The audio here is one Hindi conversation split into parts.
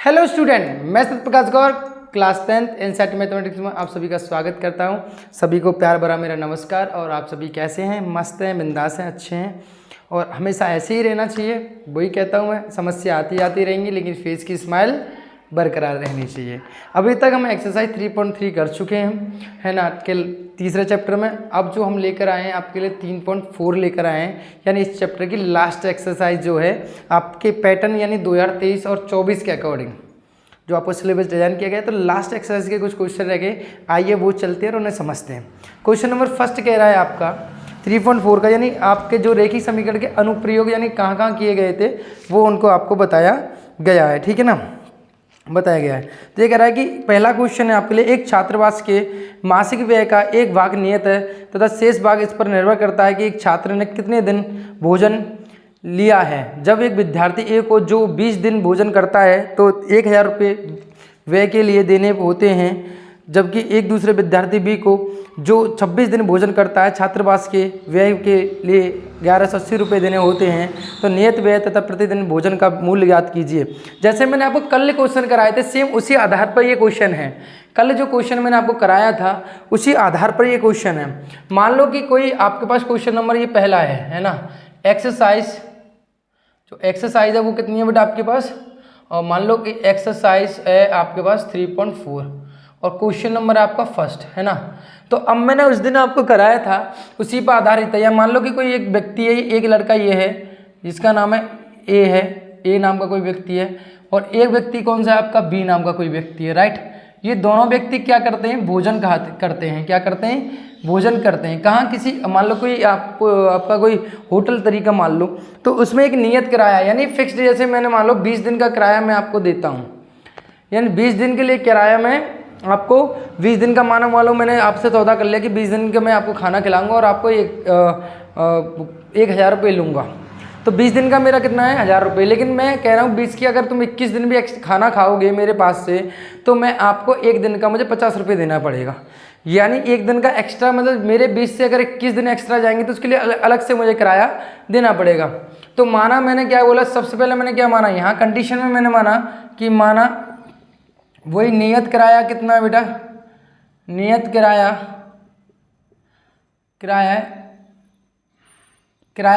हेलो स्टूडेंट, मैं सत्यप्रकाश गौर क्लास 10th एनसीईआरटी मैथमेटिक्स में आप सभी का स्वागत करता हूं। सभी को प्यार भरा मेरा नमस्कार। और आप सभी कैसे हैं? मस्त हैं, बिंदास हैं, अच्छे हैं और हमेशा ऐसे ही रहना चाहिए। वही कहता हूं मैं, समस्या आती रहेंगी लेकिन फेस की स्माइल बरकरार रहनी चाहिए। अभी तक हम एक्सरसाइज 3.3 कर चुके हैं, है ना, के तीसरे चैप्टर में। अब जो हम लेकर आए हैं आपके लिए 3.4 लेकर आए हैं, यानी इस चैप्टर की लास्ट एक्सरसाइज जो है आपके पैटर्न यानी 2023 और 24 के अकॉर्डिंग जो आपको सिलेबस डिजाइन किया गया है। तो लास्ट एक्सरसाइज के कुछ क्वेश्चन रह गए, आइए वो चलते हैं और उन्हें समझते हैं। क्वेश्चन नंबर फर्स्ट कह रहा है आपका 3.4 का, यानी आपके जो रेखीय समीकरण के अनुप्रयोग यानी कहाँ कहाँ किए गए थे वो उनको आपको बताया गया है, ठीक है ना, बताया गया है। तो ये कह रहा है कि पहला क्वेश्चन है आपके लिए, एक छात्रावास के मासिक व्यय का एक भाग नियत है तथा शेष भाग इस पर निर्भर करता है कि एक छात्र ने कितने दिन भोजन लिया है। जब एक विद्यार्थी ए को जो 20 दिन भोजन करता है तो 1000 रुपये व्यय के लिए देने होते हैं, जबकि एक दूसरे विद्यार्थी बी को जो 26 दिन भोजन करता है छात्रावास के व्यय के लिए 1180 रुपये देने होते हैं। तो नियत व्यय तथा प्रतिदिन भोजन का मूल्य ज्ञात कीजिए। जैसे मैंने आपको कल क्वेश्चन कराए थे, सेम उसी आधार पर ये क्वेश्चन है। कल जो क्वेश्चन मैंने आपको कराया था उसी आधार पर ये क्वेश्चन है। मान लो कि कोई आपके पास क्वेश्चन नंबर ये पहला है ना, एक्सरसाइज जो एक्सरसाइज है वो कितनी है बेटा आपके पास, और मान लो कि एक्सरसाइज है आपके पास 3.4 और क्वेश्चन नंबर आपका फर्स्ट है ना। तो अब मैंने उस दिन आपको कराया था उसी पर आधारित है। या मान लो कि कोई एक व्यक्ति है, एक लड़का ये है जिसका नाम है ए है, ए नाम का कोई व्यक्ति है, और एक व्यक्ति कौन सा है आपका बी नाम का कोई व्यक्ति है, राइट। ये दोनों व्यक्ति क्या करते हैं, भोजन करते हैं। क्या करते हैं? भोजन करते हैं। कहाँ? किसी मान लो कोई आपका कोई होटल तरीका मान लो, तो उसमें एक नियत किराया यानी फिक्स्ड, जैसे मैंने मान लो 20 दिन का किराया मैं आपको देता हूँ, यानी 20 दिन के लिए किराया मैं आपको 20 दिन का माना मान लो मैंने आपसे सौदा कर लिया कि 20 दिन का मैं आपको खाना खिलाऊंगा और आपको 1000 रुपये लूँगा। तो 20 दिन का मेरा कितना है, 1000 रुपये। लेकिन मैं कह रहा हूँ 20 की अगर तुम 21 दिन भी खाना खाओगे मेरे पास से तो मैं आपको एक दिन का मुझे 50 रुपये देना पड़ेगा। यानी एक दिन का एक्स्ट्रा, मतलब मेरे 20 से अगर 21 दिन एक्स्ट्रा जाएंगे तो उसके लिए अलग से मुझे किराया देना पड़ेगा। तो माना मैंने क्या बोला, सबसे पहले मैंने क्या माना, यहाँ कंडीशन में मैंने माना कि माना वही नियत किराया कितना है बेटा, नियत किराया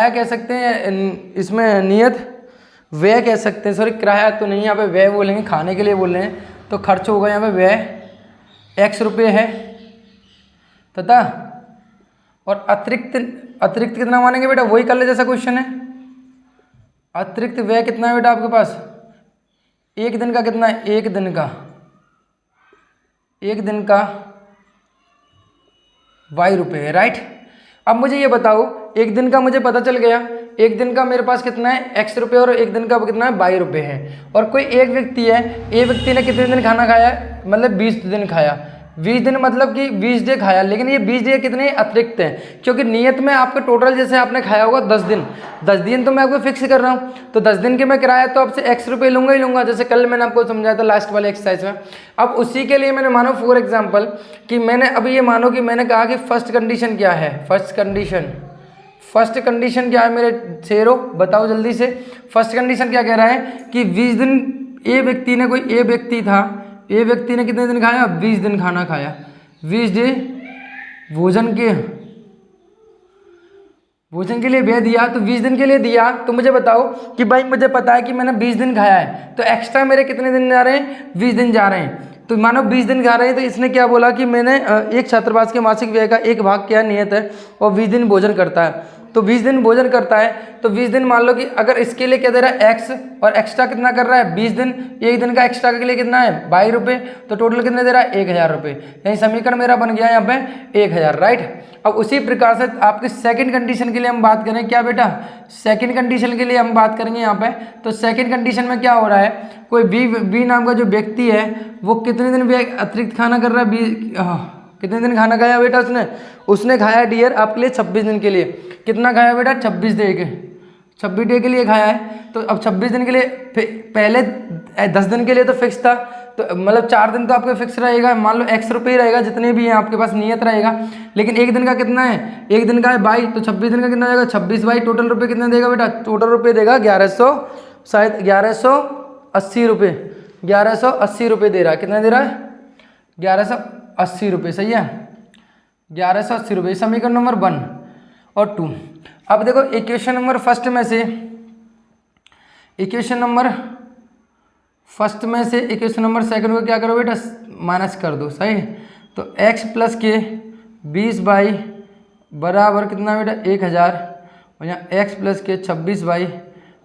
कह सकते हैं, इसमें नियत व्यय कह सकते हैं। सॉरी, किराया तो नहीं, यहाँ पे व्यय बोलेंगे, खाने के लिए बोल रहे हैं तो खर्च होगा यहाँ पे व्यय x रुपये है तथा, और अतिरिक्त कितना मानेंगे बेटा, वही कर ले जैसा क्वेश्चन है। अतिरिक्त व्यय कितना है बेटा आपके पास, एक दिन का कितना है, एक दिन का y रुपये है, राइट। अब मुझे ये बताओ, एक दिन का मुझे पता चल गया, एक दिन का मेरे पास कितना है x रुपये और एक दिन का कितना है y रुपये है। और कोई एक व्यक्ति है, एक व्यक्ति ने कितने दिन खाना खाया, मतलब 20 दिन खाया। 20 दिन मतलब कि 20 डे खाया, लेकिन ये 20 डे कितने अतिरिक्त हैं, क्योंकि नियत में आपका टोटल जैसे आपने खाया होगा 10 दिन तो मैं आपको फिक्स कर रहा हूँ। तो 10 दिन के मैं किराया तो आपसे x रुपये लूँगा ही लूँगा, जैसे कल मैंने आपको समझाया था लास्ट वाले एक्सरसाइज में। अब उसी के लिए मैंने मानो फॉर एग्जाम्पल कि मैंने अभी ये मानो कि मैंने कहा कि फर्स्ट कंडीशन क्या है, फर्स्ट कंडीशन क्या है मेरे शेरो, बताओ जल्दी से। फर्स्ट कंडीशन क्या कह रहा है कि 20 दिन ए व्यक्ति ने कितने दिन खाया, 20 दिन खाना खाया, 20 डे भोजन के लिए व्यय दिया, तो 20 दिन के लिए दिया। तो मुझे बताओ कि भाई मुझे पता है कि मैंने 20 दिन खाया है, तो एक्स्ट्रा मेरे कितने दिन जा रहे हैं, 20 दिन जा रहे हैं। तो मानो 20 दिन खा रहे हैं, तो इसने क्या बोला कि मैंने एक छात्रावास के मासिक व्यय का एक भाग क्या नियत है और 20 दिन भोजन करता है। तो 20 दिन भोजन करता है, तो 20 दिन मान लो कि अगर इसके लिए क्या दे रहा है x, और एक्स्ट्रा कितना कर रहा है 20 दिन, एक दिन का एक्स्ट्रा के लिए कितना है 22 रुपये, तो टोटल कितने दे रहा है 1000 रुपये। यानी समीकरण मेरा बन गया यहाँ पे 1000, राइट। अब उसी प्रकार से आपकी सेकंड कंडीशन के लिए हम बात करें, क्या बेटा, सेकंड कंडीशन के लिए हम बात करेंगे यहाँ पे। तो सेकंड कंडीशन में क्या हो रहा है, कोई बी नाम का जो व्यक्ति है वो कितने दिन भी अतिरिक्त खाना कर रहा है, कितने दिन खाना खाया बेटा उसने खाया डियर आपके लिए 26 दिन के लिए। कितना खाया बेटा, 26 डे के लिए खाया है। तो अब 26 दिन के लिए, पहले 10 दिन के लिए तो फिक्स था, तो मतलब 4 दिन तो आपका फिक्स रहेगा, मान लो x रुपये ही रहेगा जितने भी हैं आपके पास नियत रहेगा। लेकिन एक दिन का कितना है, एक दिन का है 22, तो 26 दिन का कितना जाएगा 26 22, टोटल रुपये कितना देगा बेटा, टोटल रुपये देगा 1100, शायद 1180 रुपये, 1180 रुपये दे रहा है। कितना दे रहा है? 1180 रुपये। सही है, 1180 रुपये। समीकरण नंबर 1 और 2। अब देखो इक्वेशन नंबर फर्स्ट में से इक्वेशन नंबर सेकंड को क्या करो बेटा? माइनस कर दो। सही, तो x प्लस के 20 बाई बराबर कितना बेटा? 1000, और यहाँ x प्लस के 26 बाई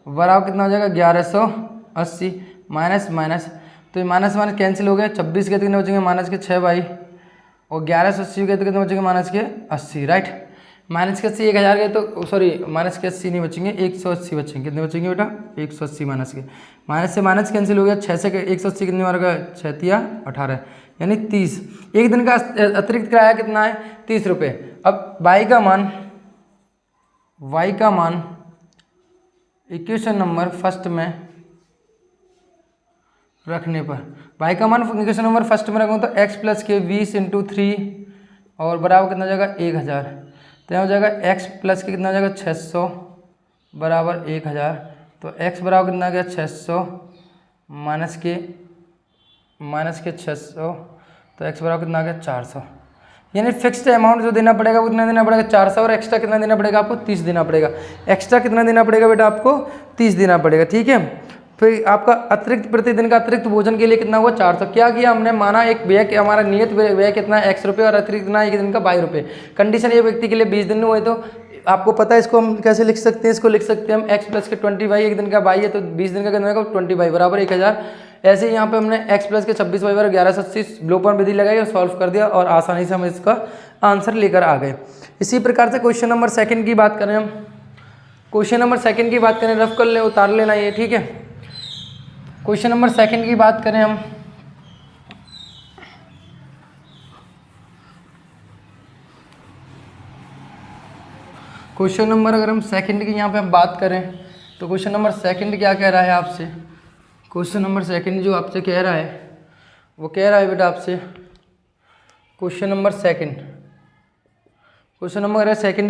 बराबर कितना हो जाएगा? 1180। माइनस माइनस, तो ये माइनस माइनस कैंसिल हो गया। 26 के कितने बचेंगे? माइनस के 6 बाई, और 1180 के तो कितने बचेंगे? माइनस के 80। राइट, माइनस के 80 1000 के तो सॉरी माइनस के 80 नहीं बचेंगे, 180 बचेंगे। कितने बचेंगे बेटा? 180 माइनस के। माइनस से माइनस कैंसिल हो गया। 6 से 180 कितने बार का? 6 या 18 यानी 30। एक दिन का अतिरिक्त किराया कितना है? 30 रुपये। अब y का मान इक्वेशन नंबर फर्स्ट में रखने पर, y का मान इक्वेशन नंबर फर्स्ट में रखूँ तो x प्लस के 20 × 3 और बराबर कितना हो जाएगा? 1000। तो यहाँ हो जाएगा x प्लस के कितना हो जाएगा? 600 बराबर 1000। तो x बराबर कितना आ गया? 600 माइनस के 600, तो x बराबर कितना आ गया? 400। यानी फिक्स्ड अमाउंट जो देना पड़ेगा वो कितना देना पड़ेगा? 400, और एक्स्ट्रा कितना देना पड़ेगा आपको? 30 देना पड़ेगा। एक्स्ट्रा कितना देना पड़ेगा बेटा आपको? 30 देना पड़ेगा। ठीक है, फिर आपका अतिरिक्त प्रतिदिन का अतिरिक्त भोजन के लिए कितना हुआ? 400। क्या किया हमने? माना एक व्यय कि हमारा नियत व्यय कितना है? x रुपये, और अतिरिक्त कितना? एक दिन का 22 रुपये। कंडीशन ये व्यक्ति के लिए 20 दिन हुए, तो आपको पता है इसको हम कैसे लिख सकते हैं? इसको लिख सकते हैं हम x प्लस के 20 बाई, एक दिन का 22 है तो 20 दिन का कितना होगा? 20 बाई बराबर 1000। ऐसे ही यहाँ पे हमने x प्लस के 26 बाई बराबर 1180 लोपन विधि लगाई और सॉल्व कर दिया, और आसानी से हम इसका आंसर लेकर आ गए। इसी प्रकार से क्वेश्चन नंबर सेकंड की बात करें हम, रफ कर ले, उतार लेना ये। ठीक है, क्वेश्चन नंबर सेकंड की बात करें हम, क्वेश्चन नंबर अगर हम सेकंड की यहाँ पे हम बात करें तो क्वेश्चन नंबर सेकंड क्या कह रहा है आपसे? क्वेश्चन नंबर सेकंड जो आपसे कह रहा है वो कह रहा है बेटा आपसे क्वेश्चन नंबर सेकंड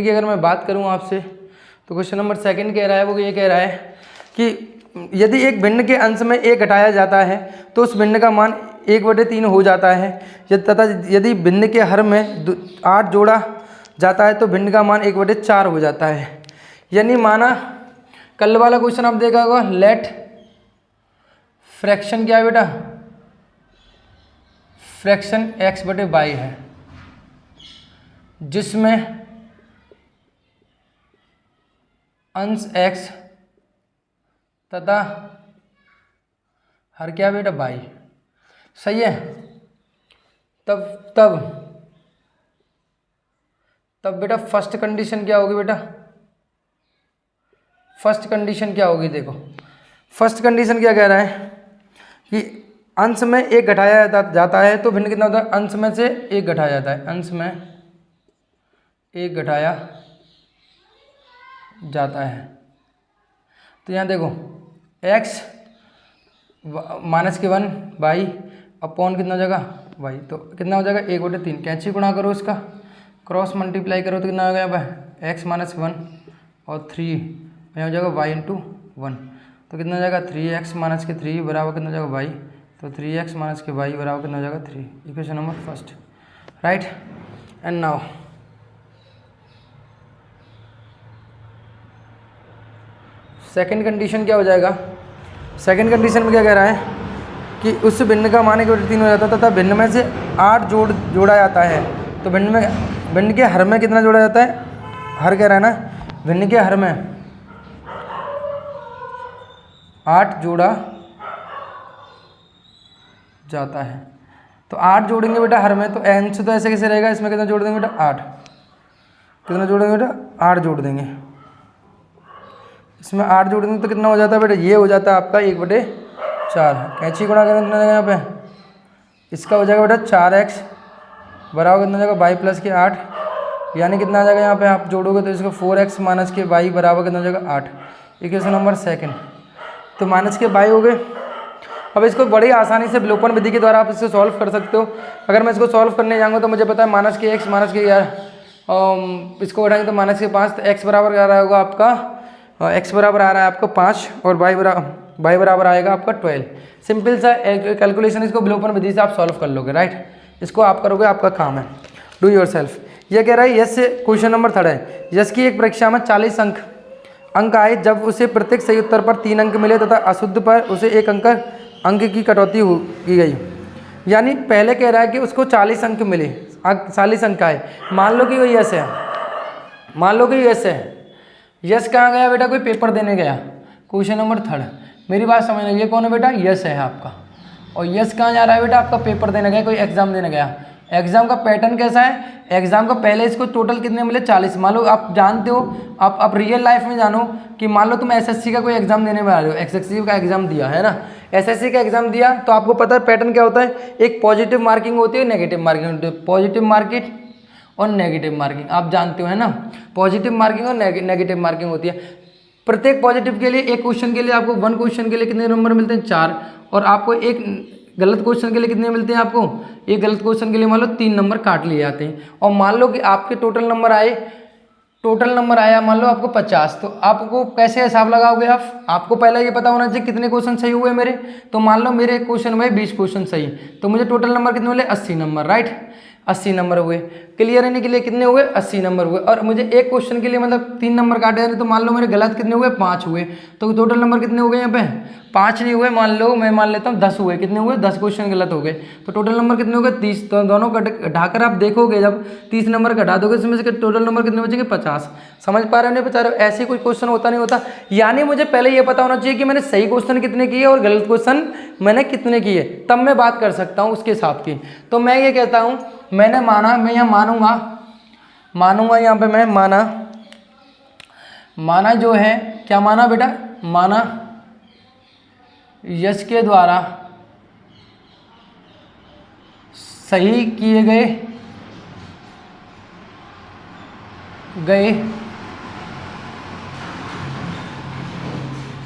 की अगर मैं बात करूँ आपसे तो क्वेश्चन नंबर सेकंड कह रहा है वो ये कह रहा है कि यदि एक भिन्न के अंश में 1 घटाया जाता है तो उस भिन्न का मान 1/3 हो जाता है, तथा यदि भिन्न के हर में 8 जोड़ा जाता है तो भिन्न का मान 1/4 हो जाता है। यानी माना कल वाला क्वेश्चन आप देखा होगा, लेट फ्रैक्शन क्या है बेटा? फ्रैक्शन x/y है, जिसमें अंश x तथा हर क्या बेटा? y। सही है, तब बेटा फर्स्ट कंडीशन क्या होगी बेटा? फर्स्ट कंडीशन क्या होगी? देखो फर्स्ट कंडीशन क्या कह रहा है कि अंश में 1 घटाया जाता है तो भिन्न कितना होता है? अंश में से 1 घटाया जाता है, अंश में 1 घटाया जाता है। तो यहाँ देखो x -1 y अपॉन कितना हो जाएगा? y। तो कितना हो जाएगा? 1/3। कैंची गुणा करो, इसका क्रॉस मल्टीप्लाई करो तो कितना हो गया भाई? x -1 और 3 यहाँ हो जाएगा y × 1। तो कितना हो जाएगा? 3x माइनस के 3 बराबर कितना हो जाएगा? y। तो 3x माइनस के y बराबर कितना हो जाएगा? 3। Equation number first. Right, and now second condition क्या हो जाएगा? सेकंड कंडीशन में क्या कह रहा है कि उस भिन्न का मान 1/3 हो जाता है तथा भिन्न में से 8 जोड़ा जाता है। तो भिन्न के हर में कितना जोड़ा जाता है? हर कह रहा है ना, भिन्न के हर में 8 जोड़ा जाता है। तो 8 जोड़ेंगे बेटा हर में, तो अंश तो ऐसे कैसे रहेगा? इसमें कितना जोड़ देंगे बेटा? 8। कितना जोड़ेंगे बेटा? 8 जोड़ देंगे। इसमें 8 जोड़ देंगे तो कितना हो जाता है बेटा? ये हो जाता है आपका 1/4। कैंची गुणा करें कितना जाएगा यहाँ पे? इसका हो जाएगा बेटा 4x बराबर कितना हो जाएगा? y प्लस के 8, यानी कितना आ जाएगा यहाँ पे? आप जोड़ोगे तो इसको 4x माइनस के y बराबर कितना हो जाएगा? 8। Equation number second. तो माइनस के y हो गए। अब इसको बड़ी आसानी से विलोपन विधि के द्वारा आप इसको सॉल्व कर सकते हो। अगर मैं इसको सॉल्व करने जाऊँगा तो मुझे पता है -x इसको बढ़ाएंगे तो -5, तो x बराबर आ रहा होगा आपका, x बराबर आ रहा है आपको 5 और y बराबर y बराबर आएगा आपका 12। सिंपल सा कैलकुलेशन, इसको विलोपन विधि से आप सॉल्व कर लोगे, राइट। इसको आप करोगे, आपका काम है, डू योर सेल्फ। ये कह रहा है यस से क्वेश्चन नंबर 3 है, यस की एक परीक्षा में 40 अंक आए जब उसे प्रत्येक सही उत्तर पर 3 अंक मिले तथा अशुद्ध पर उसे 1 अंक की कटौती की गई। यानी पहले कह रहा है कि उसको 40 अंक मिले, 40 अंक आए। मान लो कि वो यस है, मान लो कि यस है। यस कहाँ गया बेटा? कोई पेपर देने गया, क्वेश्चन नंबर 3। मेरी बात समझना, ये कौन है बेटा? यस है आपका। और यस कहाँ जा रहा है बेटा? आपका पेपर देने गया, कोई एग्जाम देने गया। एग्जाम का पैटर्न कैसा है? एग्जाम का पहले इसको टोटल कितने मिले? 40। मान लो आप जानते हो, आप रियल लाइफ में जानो कि मान लो तुम एसएससी का कोई एग्जाम देने वाले हो, एसएससी का एग्जाम दिया है ना, एसएससी का एग्जाम दिया तो आपको पता है पैटर्न क्या होता है। एक पॉजिटिव मार्किंग होती है, नेगेटिव मार्किंग होती है। पॉजिटिव मार्किंग और नेगेटिव मार्किंग आप जानते हो, है ना। पॉजिटिव मार्किंग और नेगेटिव मार्किंग होती है। प्रत्येक पॉजिटिव के लिए एक क्वेश्चन के लिए आपको 1 क्वेश्चन के लिए कितने नंबर मिलते हैं? 4। और आपको एक गलत क्वेश्चन के लिए कितने मिलते हैं? आपको एक गलत क्वेश्चन के लिए मान लो 3 नंबर काट लिए जाते हैं। और मान लो कि आपके टोटल नंबर आया मान लो आपको 50, तो आपको कैसे हिसाब लगाओगे? आपको पहले ये पता होना चाहिए कितने क्वेश्चन सही हुए मेरे। तो मान लो मेरे क्वेश्चन में 20 क्वेश्चन सही, तो मुझे टोटल नंबर कितने मिले? 80 नंबर, राइट। 80 नंबर हुए। क्लियर रहने के लिए कितने हुए? 80 नंबर हुए। और मुझे एक क्वेश्चन के लिए मतलब 3 नंबर काटे जा रहे, तो मान लो मेरे गलत कितने हुए? 5 हुए। तो टोटल नंबर कितने हो गए यहाँ पे? 5 नहीं हुए, मान लो मैं मान लेता हूँ 10 हुए। कितने हुए? 10 क्वेश्चन गलत हो गए। तो टोटल नंबर कितने हो गए? 30। तो दोनों घटाकर आप देखोगे, जब 30 नंबर घटा दोगे इसमें से टोटल नंबर कितने बचेंगे? 50। समझ पा रहे हो नहीं बता रहे हो? ऐसे कोई क्वेश्चन होता नहीं होता। यानी मुझे पहले ये पता होना चाहिए कि मैंने सही क्वेश्चन कितने किए और गलत क्वेश्चन मैंने कितने किए, तब मैं बात कर सकता हूँ उसके हिसाब की। तो मैं ये कहता हूँ, मैंने माना, मैं यहाँ मानूंगा यहाँ पे मैं माना जो है, क्या माना बेटा? माना यश के द्वारा सही किए गए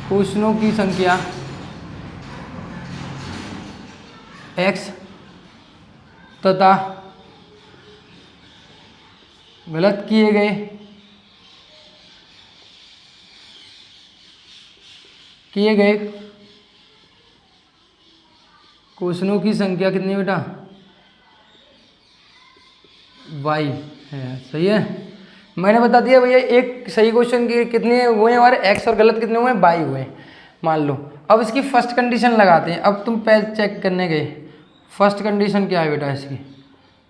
क्वेश्चनों की संख्या x तथा गलत किए गए क्वेश्चनों की संख्या कितनी है बेटा? y है। सही है, मैंने बता दिया भैया। एक सही क्वेश्चन के कितने हुए हमारे? x और गलत कितने हुए? y हुए, मान लो। अब इसकी फर्स्ट कंडीशन लगाते हैं। अब तुम पहले चेक करने गए, फर्स्ट कंडीशन क्या है बेटा? इसकी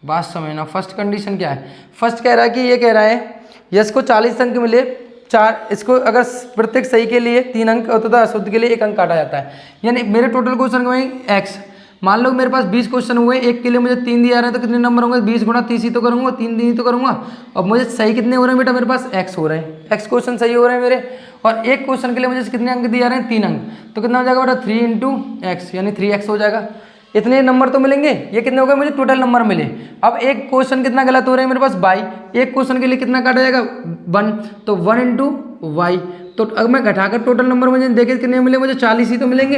बात समझना। फर्स्ट कंडीशन क्या है? फर्स्ट कह रहा है कि ये कह रहा है यस को 40 अंक मिले, 4, इसको अगर प्रत्येक सही के लिए 3 अंक तथा अशुद्ध के लिए 1 अंक काटा जाता है। यानी मेरे टोटल क्वेश्चन में x, मान लो मेरे पास 20 क्वेश्चन हुए, एक के लिए मुझे 3 दिया रहे हैं, तो कितने नंबर होंगे? 20 गुणा 30 ही तो करूँगा, 3 दिन ही तो करूँगा। और मुझे सही कितने हो रहे हैं बेटा? मेरे पास x हो रहे हैं, x क्वेश्चन सही हो रहे हैं मेरे। और एक क्वेश्चन के लिए मुझे कितने अंक दिया रहे हैं? 3 अंक। तो कितना हो जाएगा बेटा? 3 इंटू एक्स, यानी 3x हो जाएगा। इतने नंबर तो मिलेंगे। ये कितने हो गए? मुझे टोटल नंबर मिले। अब एक क्वेश्चन कितना गलत हो रहे हैं मेरे पास? बाई। एक क्वेश्चन के लिए कितना काटा जाएगा? 1, तो 1 इंटू वाई। तो अब मैं घटाकर टोटल नंबर मुझे देखे कितने मिले? मुझे 40 ही तो मिलेंगे,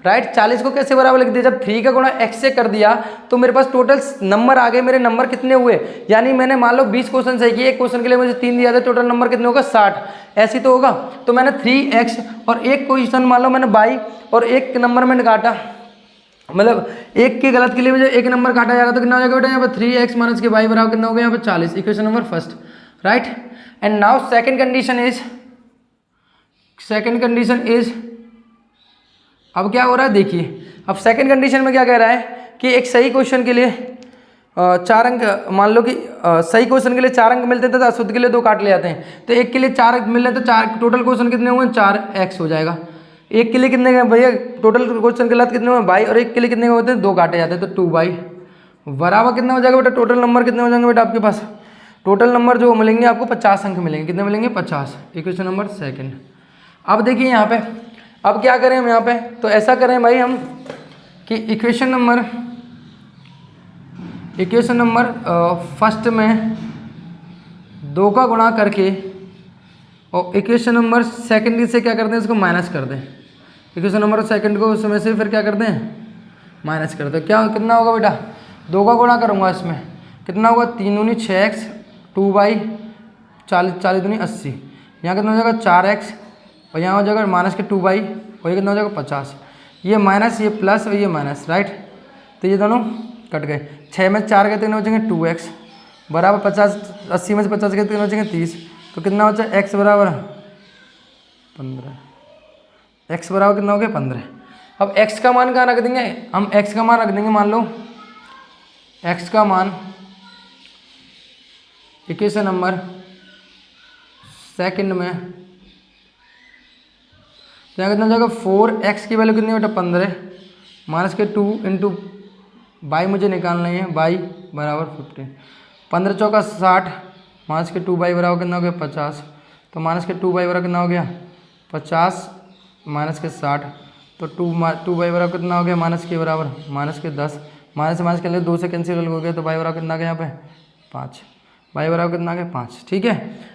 राइट। 40 को कैसे बराबर लिख दिया? जब 3 का गुणा x से कर दिया तो मेरे पास टोटल नंबर आ गए। मेरे नंबर कितने हुए? यानी मैंने मान लो 20 क्वेश्चन सही किए, एक क्वेश्चन के लिए मुझे 3 दिया था, टोटल नंबर कितने होगा? 60। ऐसी तो होगा। तो मैंने 3x और एक क्वेश्चन मान लो मैंने बाई और एक नंबर मैंने काटा, मतलब एक के गलत के लिए मुझे 1 नंबर काटा जाएगा, तो कितना हो जाएगा बेटा? यहाँ पर 3x माइनस के बाई बराबर कितना हो गया? यहाँ पर 40। Equation number first, right. And now second condition is अब क्या हो रहा है देखिए। अब सेकंड कंडीशन में क्या कह रहा है कि एक सही क्वेश्चन के लिए 4 अंक, मान लो कि सही क्वेश्चन के लिए 4 अंक मिलते थे तो अशुद्ध के लिए 2 काट ले जाते हैं। तो एक के लिए 4 अंक मिल रहे तो 4 टोटल क्वेश्चन कितने हुए? 4x हो जाएगा। एक के लिए कितने गए भैया? टोटल क्वेश्चन गलत कितने हुए? बाई। और एक के लिए कितने होते हैं? 2 काटे जाते हैं, तो 2 बराबर कितना हो जाएगा बेटा? टोटल नंबर कितने हो जाएंगे बेटा आपके पास? टोटल नंबर जो मिलेंगे आपको 50 अंक मिलेंगे। कितने मिलेंगे? 50। Equation number second. अब देखिए यहाँ पे, अब क्या करें हम यहाँ पे? तो ऐसा करें भाई हम कि इक्वेशन नंबर फर्स्ट में 2 का गुणा करके और इक्वेशन नंबर सेकंड से क्या करते हैं? इसको माइनस कर दें। इक्वेशन नंबर सेकंड को उसमें से फिर क्या करते हैं? माइनस कर दो। क्या कितना होगा बेटा? 2 का गुणा करूँगा इसमें, कितना होगा? 3 दूनी 6x, 2/40, 40 दूनी 80। यहाँ कितना हो जाएगा? 4x, और यहाँ हो जाएगा माइनस के 2/, और ये कितना हो जाएगा 50, ये माइनस ये प्लस और ये माइनस, राइट। तो ये दोनों कट गए, 6 में 4 गए तो कितने हो जाएंगे 2x बराबर 50, 80 में से 50 गए तो कितने हो जाएंगे 30, तो कितना हो जाए x बराबर 15, x बराबर कितना हो गया 15। अब x का मान कहाँ रख देंगे हम, x का मान रख देंगे, मान लो x का मान इक्वेशन नंबर सेकंड में, तो यहाँ कितना हो जाएगा 4x की वैल्यू कितनी बेटा 15 माइनस के 2 इंटू बाई मुझे निकालना है, बाई बराबर 15, 15 चौका 60 माइनस के 2 बाई बराबर कितना हो गया 50, तो माइनस के 2 बाई बराबर कितना हो गया 50 माइनस के 60, तो 2 बाई बराबर कितना हो गया माइनस के बराबर माइनस के 10, माइनस से माइनस के लिए 2 से कैंसिल हो गया, तो बाई बराबर कितना आ गया यहाँ पे 5, बाई बराबर कितना आ गया 5, ठीक है,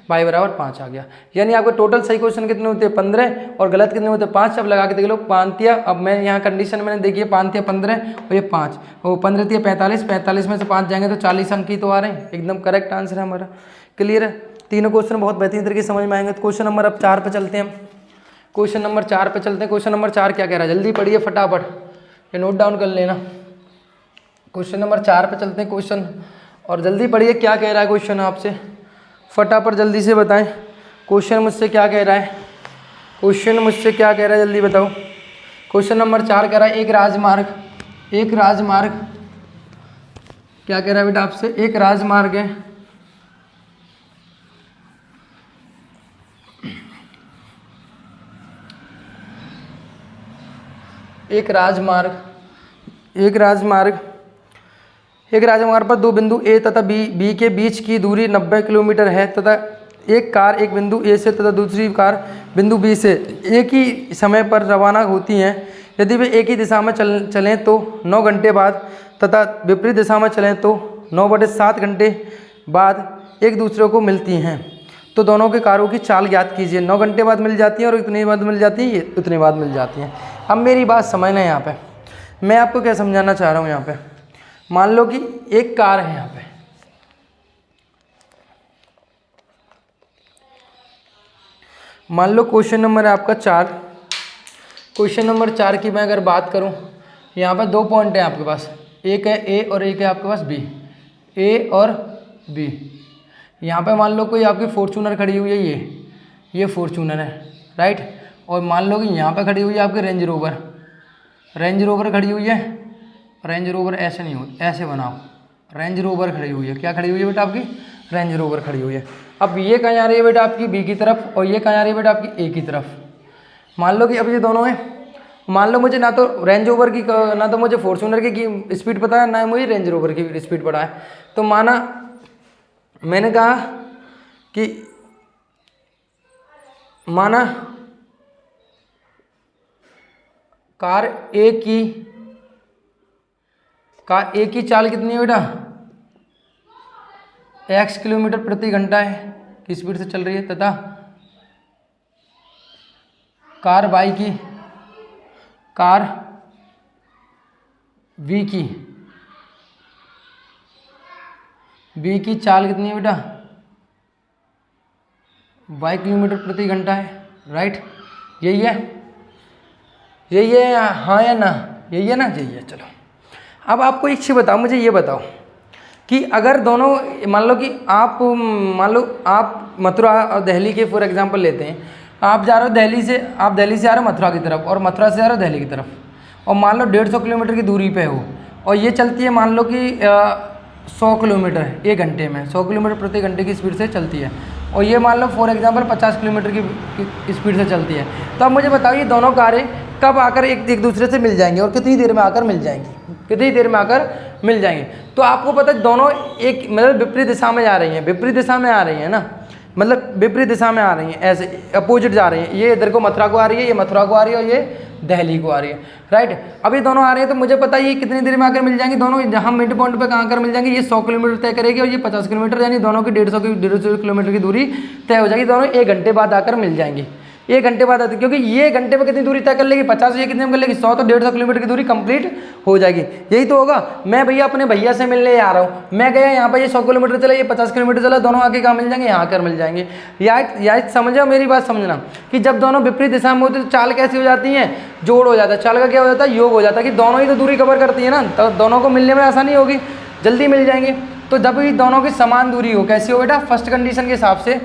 बाई बराबर 5 आ गया। यानी आपके टोटल सही क्वेश्चन कितने होते हैं 15 और गलत कितने होते हैं 5। अब लगा के देख लो, 5 अब मैं यहाँ कंडीशन मैंने देखिए 5 15 और ये 5 और 15 45, 45 में से 5 जाएंगे तो 40 अंक ही तो आ रहे हैं, एकदम करेक्ट आंसर है हमारा। क्लियर है, तीनों क्वेश्चन बहुत बेहतरीन तरीके से समझ में आएंगे। तो क्वेश्चन नंबर अब 4 पे चलते हैं, क्वेश्चन नंबर 4 पे चलते हैं। क्वेश्चन नंबर 4 क्या कह रहा है, जल्दी पढ़िए फटाफट, ये नोट डाउन कर लेना। क्वेश्चन नंबर 4 पे चलते हैं क्वेश्चन, और जल्दी पढ़िए क्या कह रहा है क्वेश्चन, आपसे फटाफट जल्दी से बताएं क्वेश्चन मुझसे क्या कह रहा है, क्वेश्चन मुझसे क्या कह रहा है जल्दी बताओ। क्वेश्चन नंबर 4 कह रहा है एक राजमार्ग क्या कह रहा है बेटा आपसे, एक राजमार्ग है एक राजमार्ग पर दो बिंदु ए तथा बी के बीच की दूरी 90 किलोमीटर है तथा एक कार एक बिंदु ए से तथा दूसरी कार बिंदु बी से एक ही समय पर रवाना होती हैं। यदि वे एक ही दिशा में चलें तो 9 घंटे बाद तथा विपरीत दिशा में चलें तो 9/7 घंटे बाद एक दूसरे को मिलती हैं। तो दोनों के कारों की चाल ज्ञात कीजिए। 9 घंटे बाद मिल जाती हैं और इतने बाद मिल जाती है, उतने बाद मिल जाती हैं। अब मेरी बात समझना यहाँ पे, मैं आपको क्या समझाना चाह रहा हूँ। यहाँ पे मान लो कि एक कार है, यहाँ पे मान लो क्वेश्चन नंबर है आपका 4। क्वेश्चन नंबर 4 की मैं अगर बात करूँ, यहाँ पर 2 पॉइंट है आपके पास, एक है ए और एक है आपके पास बी, ए और बी। यहाँ पे मान लो कोई आपकी फॉर्च्यूनर खड़ी हुई है, ये फॉर्च्यूनर है, राइट। और मान लो कि यहाँ पे खड़ी हुई है आपकी रेंज रोवर खड़ी हुई है। रेंज रोवर ऐसे नहीं हो, ऐसे बनाओ, रेंज रोवर खड़ी हुई है। क्या खड़ी हुई है बेटा आपकी, रेंज रोवर खड़ी हुई है। अब ये कहाँ जा रही है बेटा आपकी बी की तरफ और ये कहाँ जा रही है बेटा आपकी ए की तरफ। मान लो कि अब ये दोनों हैं, मान लो मुझे ना तो रेंज रोवर की, ना तो मुझे फॉर्च्यूनर की स्पीड पता है, ना मुझे रेंज रोवर की स्पीड पता है। तो माना मैंने कहा कि माना कार ए की चाल कितनी है बेटा, x किलोमीटर प्रति घंटा है की स्पीड से चल रही है, तथा कार बी की चाल कितनी है बेटा, y किलोमीटर प्रति घंटा है, राइट। यही है हाँ या ना, यही है ना, यही है। चलो अब आपको एक चीज़ बताओ, मुझे ये बताओ कि अगर दोनों मान लो आप मथुरा और दिल्ली के फॉर एग्जांपल लेते हैं। आप जा रहे हो दिल्ली से आ रहे हो मथुरा की तरफ और मथुरा से जा रहे हो दिल्ली की तरफ, और मान लो 150 किलोमीटर की दूरी पे हो और ये चलती है मान लो कि 100 किलोमीटर 1 घंटे में, 100 किलोमीटर प्रति घंटे की स्पीड से चलती है, और ये मान लो फॉर एग्जांपल 50 किलोमीटर की स्पीड से चलती है। तो अब मुझे बताओ ये दोनों कारें कब आकर एक दूसरे से मिल जाएंगी और कितनी देर में आकर मिल जाएंगी, तो आपको पता है दोनों एक मतलब विपरीत दिशा में आ रही हैं ना, मतलब विपरीत दिशा में आ रही हैं, ऐसे अपोजिट जा रही हैं। ये इधर को मथुरा को आ रही है, ये मथुरा को आ रही है और ये दिल्ली को आ रही है, राइट। अब ये दोनों आ रहे हैं तो मुझे पता है ये कितनी देर में आकर मिल जाएंगी दोनों, जहाँ मिड पॉइंट पे कहाँ आकर मिल जाएंगी। ये 100 किलोमीटर तय करेगी और ये 50 किलोमीटर, यानी दोनों की 150 किलोमीटर की दूरी तय हो जाएगी, दोनों 1 घंटे बाद आकर मिल जाएंगी। 1 घंटे बाद आती है, क्योंकि ये घंटे में कितनी दूरी तय कर लेगी 50, ये कितने में कर लेगी 100, तो 150 किलोमीटर की दूरी कंप्लीट हो जाएगी। यही तो होगा। मैं भैया अपने भैया से मिलने आ रहा हूँ, मैं गया यहाँ पर, ये 100 किलोमीटर चला, ये 50 किलोमीटर चला, दोनों आके कहाँ मिल जाएंगे, यहाँ आकर मिल जाएंगे। या समझो मेरी बात समझना कि जब दोनों विपरीत दिशा में होते तो चाल कैसी हो जाती है, जोड़ हो जाता है। चाल का क्या हो जाता है, योग हो जाता है, कि दोनों ही तो दूरी कवर करती है ना, तो दोनों को मिलने में आसानी होगी, जल्दी मिल जाएंगे। तो जब भी दोनों की समान दूरी हो, कैसी हो बेटा, फर्स्ट कंडीशन के हिसाब से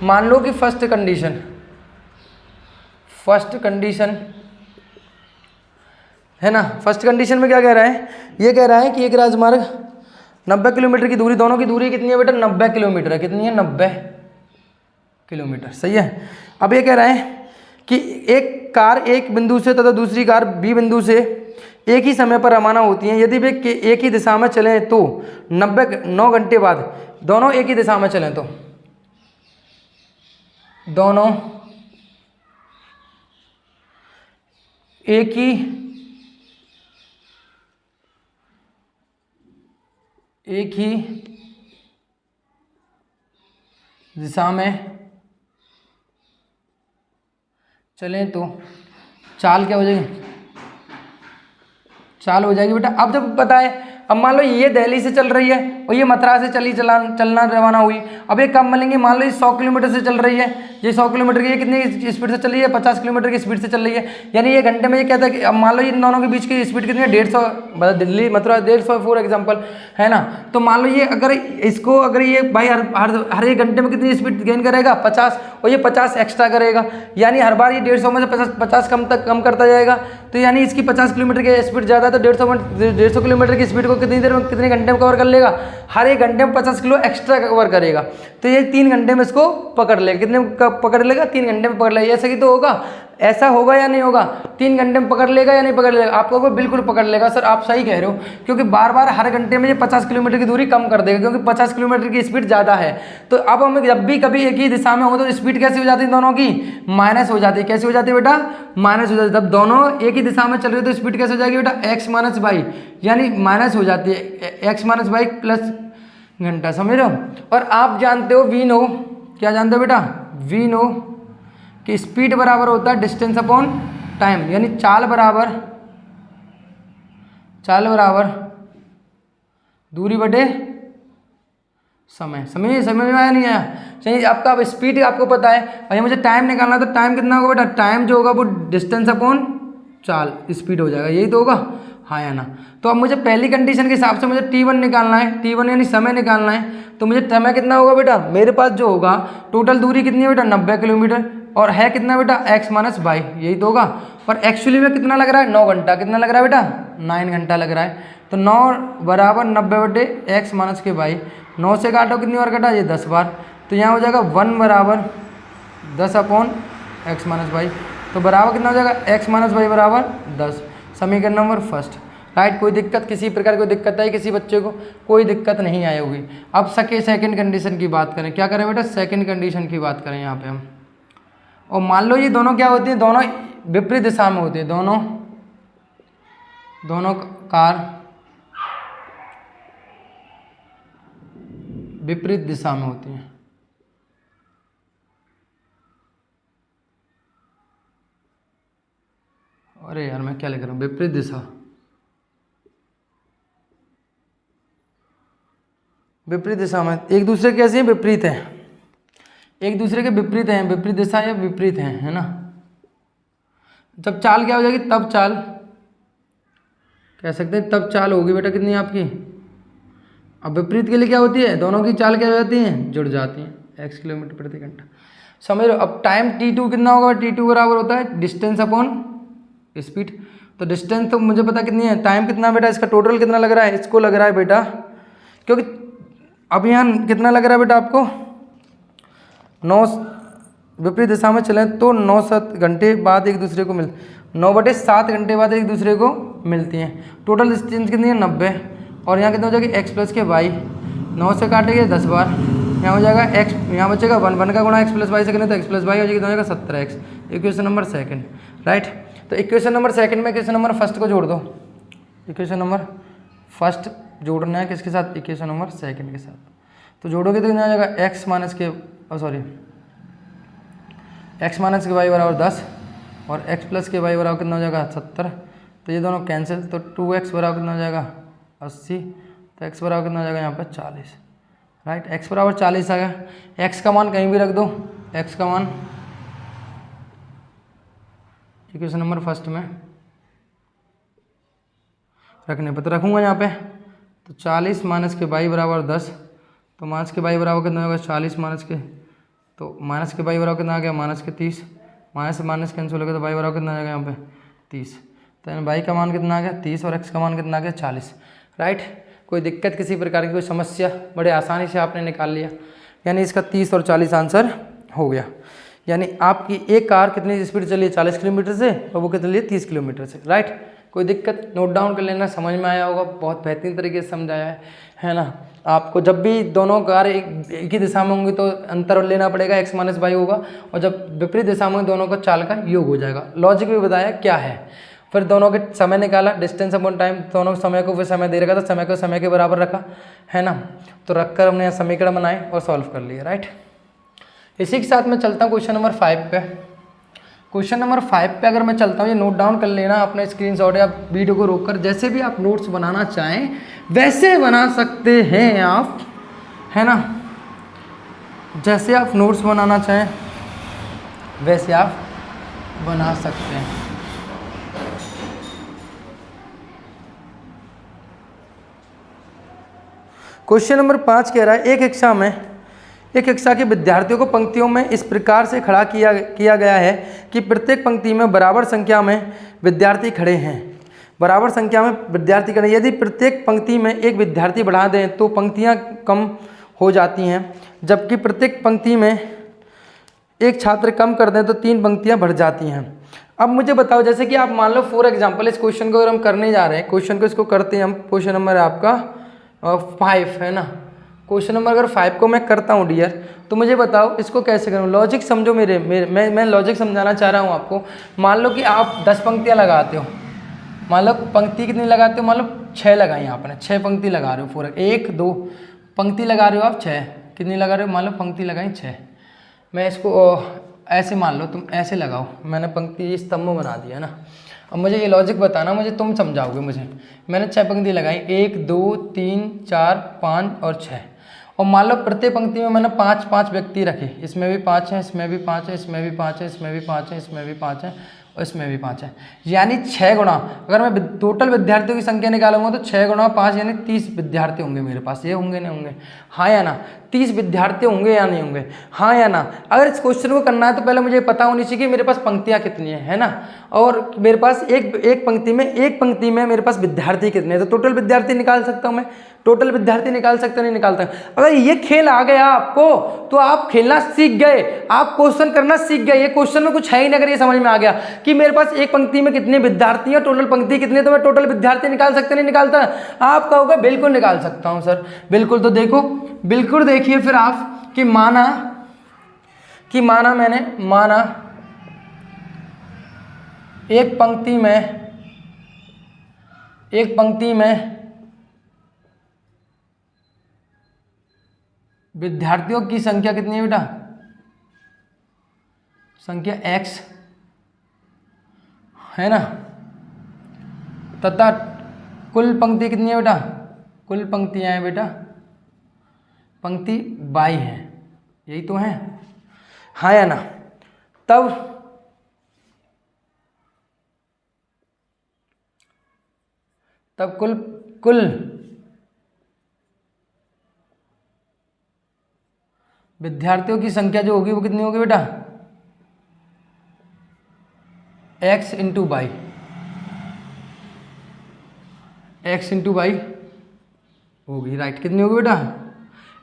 मान लो कि फर्स्ट कंडीशन है ना। फर्स्ट कंडीशन में क्या कह रहा है, ये कह रहा है कि एक राजमार्ग 90 किलोमीटर की दूरी, दोनों की दूरी कितनी है बेटा 90 किलोमीटर है, कितनी है 90 किलोमीटर, सही है। अब ये कह रहा है कि एक कार एक बिंदु से तथा दूसरी कार बी बिंदु से एक ही समय पर रवाना होती हैं। यदि वे एक ही दिशा में चलें तो 9 घंटे बाद दोनों एक ही दिशा में चलें तो दोनों एक ही दिशा में चलें तो चाल क्या हो जाएगी, चाल हो जाएगी बेटा। अब जब पता है, अब मान लो ये दिल्ली से चल रही है और ये मथुरा से चलना रवाना हुई, अब ये कब मिलेंगे, मान लो ये 100 किलोमीटर से चल रही है, ये 100 किलोमीटर की, ये कितनी स्पीड से चल रही है 50 किलोमीटर की स्पीड से चल रही है, यानी ये घंटे में ये कहता है कि अब मान लो इन दोनों के बीच की स्पीड कितनी है 150, मतलब दिल्ली मथुरा 150 फॉर एग्जाम्पल है ना। तो मान लो ये अगर ये भाई हर एक घंटे में कितनी स्पीड गेन करेगा 50, और ये 50 एक्स्ट्रा करेगा, यानी हर बार ये 150 में से 50 कम करता जाएगा। तो यानी इसकी 50 किलोमीटर की स्पीड ज़्यादा है, तो 150 किलोमीटर की स्पीड को कितनी देर में, कितने घंटे में कवर कर लेगा, हर एक घंटे में 50 किलो एक्स्ट्रा कवर करेगा। तो ये 3 घंटे में इसको पकड़ लेगा, कितने पकड़ लेगा 3 घंटे में पकड़ लेगा। ऐसा ही तो होगा, ऐसा होगा या नहीं होगा, 3 घंटे में पकड़ लेगा या नहीं पकड़ लेगा, आपको बिल्कुल पकड़ लेगा सर, आप सही कह रहे हो, क्योंकि बार बार हर घंटे में ये 50 किलोमीटर की दूरी कम कर देगा, क्योंकि 50 किलोमीटर की स्पीड ज़्यादा है। तो अब हमें जब भी कभी एक ही दिशा में हो तो स्पीड कैसी हो जाती है दोनों की, माइनस हो जाती है। कैसी हो जाती है बेटा, माइनस हो जाती है। जब दोनों एक ही दिशा में चल रहे हो तो स्पीड कैसे हो जाएगी बेटा, एक्स माइनस वाई, यानी माइनस हो जाती है, एक्स माइनस वाई प्लस घंटा, समझ रहे हो। और आप जानते हो वी नो, क्या जानते हो बेटा, वी नो कि स्पीड बराबर होता है डिस्टेंस अपॉन टाइम, यानी चाल बराबर दूरी बटे समय। समझ में आया नहीं आया, चलिए आपका अब स्पीड आपको पता है, और ये मुझे टाइम निकालना है, तो टाइम कितना होगा बेटा, टाइम जो होगा वो डिस्टेंस अपॉन चाल स्पीड हो जाएगा, यही तो होगा, हाँ या ना। तो अब मुझे पहली कंडीशन के हिसाब से मुझे T1 निकालना है, T1 यानी समय निकालना है। तो मुझे समय कितना होगा बेटा, मेरे पास जो होगा टोटल दूरी कितनी है बेटा 90 किलोमीटर, और है कितना बेटा x माइनस वाई, यही तो होगा। और एक्चुअली में कितना लग रहा है 9 घंटा, कितना लग रहा है बेटा 9 घंटा लग रहा है। तो 9 बराबर 90 बटे एक्स माइनस के वाई, 9 से काटो कितनी बार कटा, ये 10 बार, तो यहाँ हो जाएगा 1 बराबर 10 अपॉन एक्स माइनस वाई। तो बराबर कितना हो जाएगा, एक्स माइनस वाई बराबर 10। समीकरण नंबर फर्स्ट, राइट। कोई दिक्कत, किसी प्रकार कोई दिक्कत आई किसी बच्चे को, कोई दिक्कत नहीं आई होगी। अब सेकेंड कंडीशन की बात करें, क्या करें बेटा, सेकेंड कंडीशन की बात करें यहाँ पे हम। और मान लो ये दोनों क्या होती हैं, दोनों विपरीत दिशा में होती है, दोनों कार विपरीत दिशा में होती हैं। अरे यार मैं क्या लिख रहा हूँ, विपरीत दिशा, विपरीत दिशा में एक दूसरे के कैसे हैं, विपरीत हैं, एक दूसरे के विपरीत हैं, विपरीत दिशा या विपरीत हैं, है ना। जब चाल क्या हो जाएगी, तब चाल कह सकते हैं, तब चाल होगी बेटा कितनी आपकी। अब विपरीत के लिए क्या होती है, दोनों की चाल क्या हो जाती है, जुड़ जाती हैं, x किलोमीटर प्रति घंटा, समझ लो। अब टाइम T2 कितना होगा, T2 बराबर होता है डिस्टेंस अपॉन स्पीड। तो डिस्टेंस तो मुझे पता कितनी है, टाइम कितना बेटा, इसका टोटल कितना लग रहा है, इसको लग रहा है बेटा, क्योंकि अब यहाँ कितना लग रहा है बेटा आपको, 9 विपरीत दिशा में चलें तो 9-7 घंटे बाद एक दूसरे को 9/7 घंटे बाद एक दूसरे को मिलती हैं। टोटल डिस्टेंस कितनी है 90, और यहाँ कितना हो जाएगी x प्लस के वाई, 9 से काटेंगे 10 बार, यहाँ हो जाएगा x, यहाँ बचेगा 1 का गुणा x प्लस वाई से करें तो x प्लस वाई हो जाएगी, तो हो जाएगा 17x। Equation number second, right. तो इक्वेशन नंबर सेकंड में इक्वेशन नंबर फर्स्ट को जोड़ दो, इक्वेशन नंबर फर्स्ट जोड़ना है किसके साथ, इक्वेशन नंबर सेकंड के साथ। तो जोड़ोगे तो कितना हो जाएगा x माइनस के एक्स माइनस के वाई बराबर 10 और एक्स प्लस के वाई बराबर कितना हो जाएगा 70। तो ये दोनों कैंसिल, तो 2x बराबर कितना हो जाएगा 80। तो x बराबर कितना हो जाएगा यहाँ पे 40, राइट। x बराबर 40 आ गया। x का मान कहीं भी रख दो, x का मान इक्वेशन नंबर फर्स्ट में रखने पर, तो रखूँगा यहाँ पे। तो 40 माइनस के वाई बराबर 10, तो माइनस के वाई बराबर कितना होगा 40 माइनस के, तो माइनस के वाई बराबर कितना आ गया माइनस के 30, माइनस से माइनस कैंसिल हो गया, तो वाई बराबर कितना आ जाएगा यहाँ पे 30। तो वाई का मान कितना आ गया 30 और एक्स का मान कितना आ गया 40, राइट। कोई दिक्कत किसी प्रकार की कोई समस्या, बड़े आसानी से आपने निकाल लिया। यानी इसका 30 और 40 आंसर हो गया। यानी आपकी एक कार कितनी स्पीड चली है 40 किलोमीटर से और वो कितनी चली है 30 किलोमीटर से, राइट। कोई दिक्कत, नोट डाउन कर लेना, समझ में आया होगा, बहुत बेहतरीन तरीके से समझाया है ना। आपको जब भी दोनों कार एक ही दिशा में होंगी तो अंतर लेना पड़ेगा, एक्स माइनस वाई होगा, और जब विपरीत दिशा में दोनों का चाल का योग हो जाएगा। लॉजिक भी बताया क्या है, फिर दोनों के समय निकाला, डिस्टेंस अपॉन टाइम, दोनों समय को फिर समय दे रखा था, समय को समय के बराबर रखा है ना। तो रखकर हमने यहाँ समीकरण बनाए और सॉल्व कर लिए, राइट। इसी के साथ मैं चलता हूँ क्वेश्चन नंबर 5 पे। क्वेश्चन नंबर 5 पे अगर मैं चलता हूँ, ये नोट डाउन कर लेना अपने स्क्रीनशॉट या वीडियो को रोककर, जैसे भी आप नोट्स बनाना चाहें वैसे बना सकते हैं आप, है ना। जैसे आप नोट्स बनाना चाहें वैसे आप बना सकते हैं। क्वेश्चन नंबर 5 कह रहा है, एक कक्षा के विद्यार्थियों को पंक्तियों में इस प्रकार से खड़ा किया गया है कि प्रत्येक पंक्ति में बराबर संख्या में विद्यार्थी खड़े हैं। बराबर संख्या में विद्यार्थी खड़े, यदि प्रत्येक पंक्ति में एक विद्यार्थी बढ़ा दें तो पंक्तियां कम हो जाती हैं, जबकि प्रत्येक पंक्ति में एक छात्र कम कर दें तो 3 पंक्तियां बढ़ जाती हैं। अब मुझे बताओ, जैसे कि आप मान लो फॉर एग्जाम्पल इस क्वेश्चन को अगर हम करने जा रहे हैं, क्वेश्चन को इसको करते हैं हम, क्वेश्चन नंबर आपका 5 है ना। क्वेश्चन नंबर अगर 5 को मैं करता हूँ डियर, तो मुझे बताओ इसको कैसे करूँ। लॉजिक समझो मैं लॉजिक समझाना चाह रहा हूँ आपको। मान लो कि आप 10 पंक्तियाँ लगाते हो, मान लो पंक्ति कितनी लगाते हो, मान लो 6 लगाई आपने, 6 पंक्ति लगा रहे हो, पूरा 1 2 पंक्ति लगा रहे हो आप, 6 कितनी लगा रहे हो, मान लो पंक्ति लगाई 6। मैं इसको ऐसे मान लो, तुम ऐसे लगाओ, मैंने पंक्ति स्तंभ बना दिया ना। अब मुझे ये लॉजिक बताना, मुझे तुम समझाओगे मुझे। मैंने 6 पंक्ति लगाई, 1 2 3 4 5 और 6, और मान लो प्रत्येक पंक्ति में मैंने 5 व्यक्ति रखे, इसमें भी 5 हैं, इसमें भी 5 है, इसमें भी 5 है, इसमें भी 5 है, इसमें भी 5 है और इसमें भी 5 है। यानी 6 गुणा, अगर मैं टोटल विद्यार्थियों की संख्या निकालूंगा तो 6 गुणा 5 यानी 30 विद्यार्थी होंगे मेरे पास। ये होंगे नहीं होंगे, हाँ या ना। 30 विद्यार्थी होंगे या नहीं होंगे, हाँ या ना। अगर इस क्वेश्चन को करना है तो पहले मुझे पता होनी चाहिए कि मेरे पास पंक्तियाँ कितनी है ना, और मेरे पास एक पंक्ति में मेरे पास विद्यार्थी कितने हैं। तो टोटल विद्यार्थी निकाल सकता हूँ मैं, टोटल विद्यार्थी निकाल सकता नहीं निकालता। अगर ये खेल आ गया आपको तो आप खेलना सीख गए, आप क्वेश्चन करना सीख गए। ये क्वेश्चन में कुछ है ही नहीं, अगर ये समझ में आ गया कि मेरे पास एक पंक्ति में कितने विद्यार्थी हैं, टोटल पंक्ति कितनी, तो मैं टोटल विद्यार्थी निकाल सकता नहीं निकालता। आप कहोगे बिल्कुल निकाल सकता हूं सर, बिल्कुल। तो देखो, बिल्कुल देखिए फिर आप कि मैंने एक पंक्ति में विद्यार्थियों की संख्या कितनी है बेटा, संख्या x है ना, तथा कुल पंक्ति कितनी है बेटा, कुल पंक्तियां हैं बेटा, पंक्ति y है, यही तो है, हाँ या ना। तब कुल विद्यार्थियों की संख्या जो होगी वो कितनी होगी बेटा, x into Y, x into Y होगी, राइट। कितनी होगी बेटा,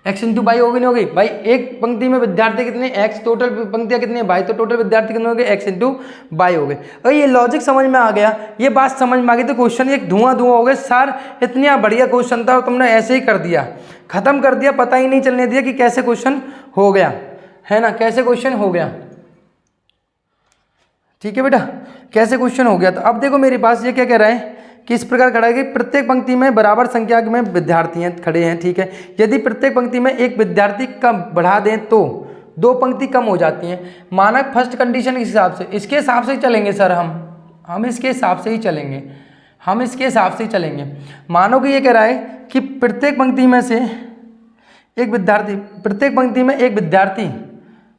x इंटू वाई होगी, नहीं होगी भाई। एक पंक्ति में विद्यार्थी कितने, x, टोटल पंक्तियां कितनी है भाई, तो टोटल विद्यार्थी कितने हो गए, x इंटू वाई हो गए। अगर ये लॉजिक समझ में आ गया, ये बात समझ में आ गई, तो क्वेश्चन एक धुआं हो गया सर। इतना बढ़िया क्वेश्चन था और तुमने ऐसे ही कर दिया, खत्म कर दिया, पता ही नहीं चलने दिया कि कैसे क्वेश्चन हो गया, है ना, कैसे क्वेश्चन हो गया। ठीक है बेटा, कैसे क्वेश्चन हो गया। तो अब देखो मेरे पास ये क्या कह रहा है कि इस प्रकार खड़ा है कि प्रत्येक पंक्ति में बराबर संख्या में विद्यार्थी खड़े हैं। ठीक है, यदि प्रत्येक पंक्ति में एक विद्यार्थी का बढ़ा दें तो 2 पंक्ति कम हो जाती हैं। मानक फर्स्ट कंडीशन के हिसाब से, इसके हिसाब से ही चलेंगे सर, हम इसके हिसाब से ही चलेंगे, हम इसके हिसाब से ही चलेंगे। मानो कि ये कह रहा है कि प्रत्येक पंक्ति में से एक विद्यार्थी, प्रत्येक पंक्ति में एक विद्यार्थी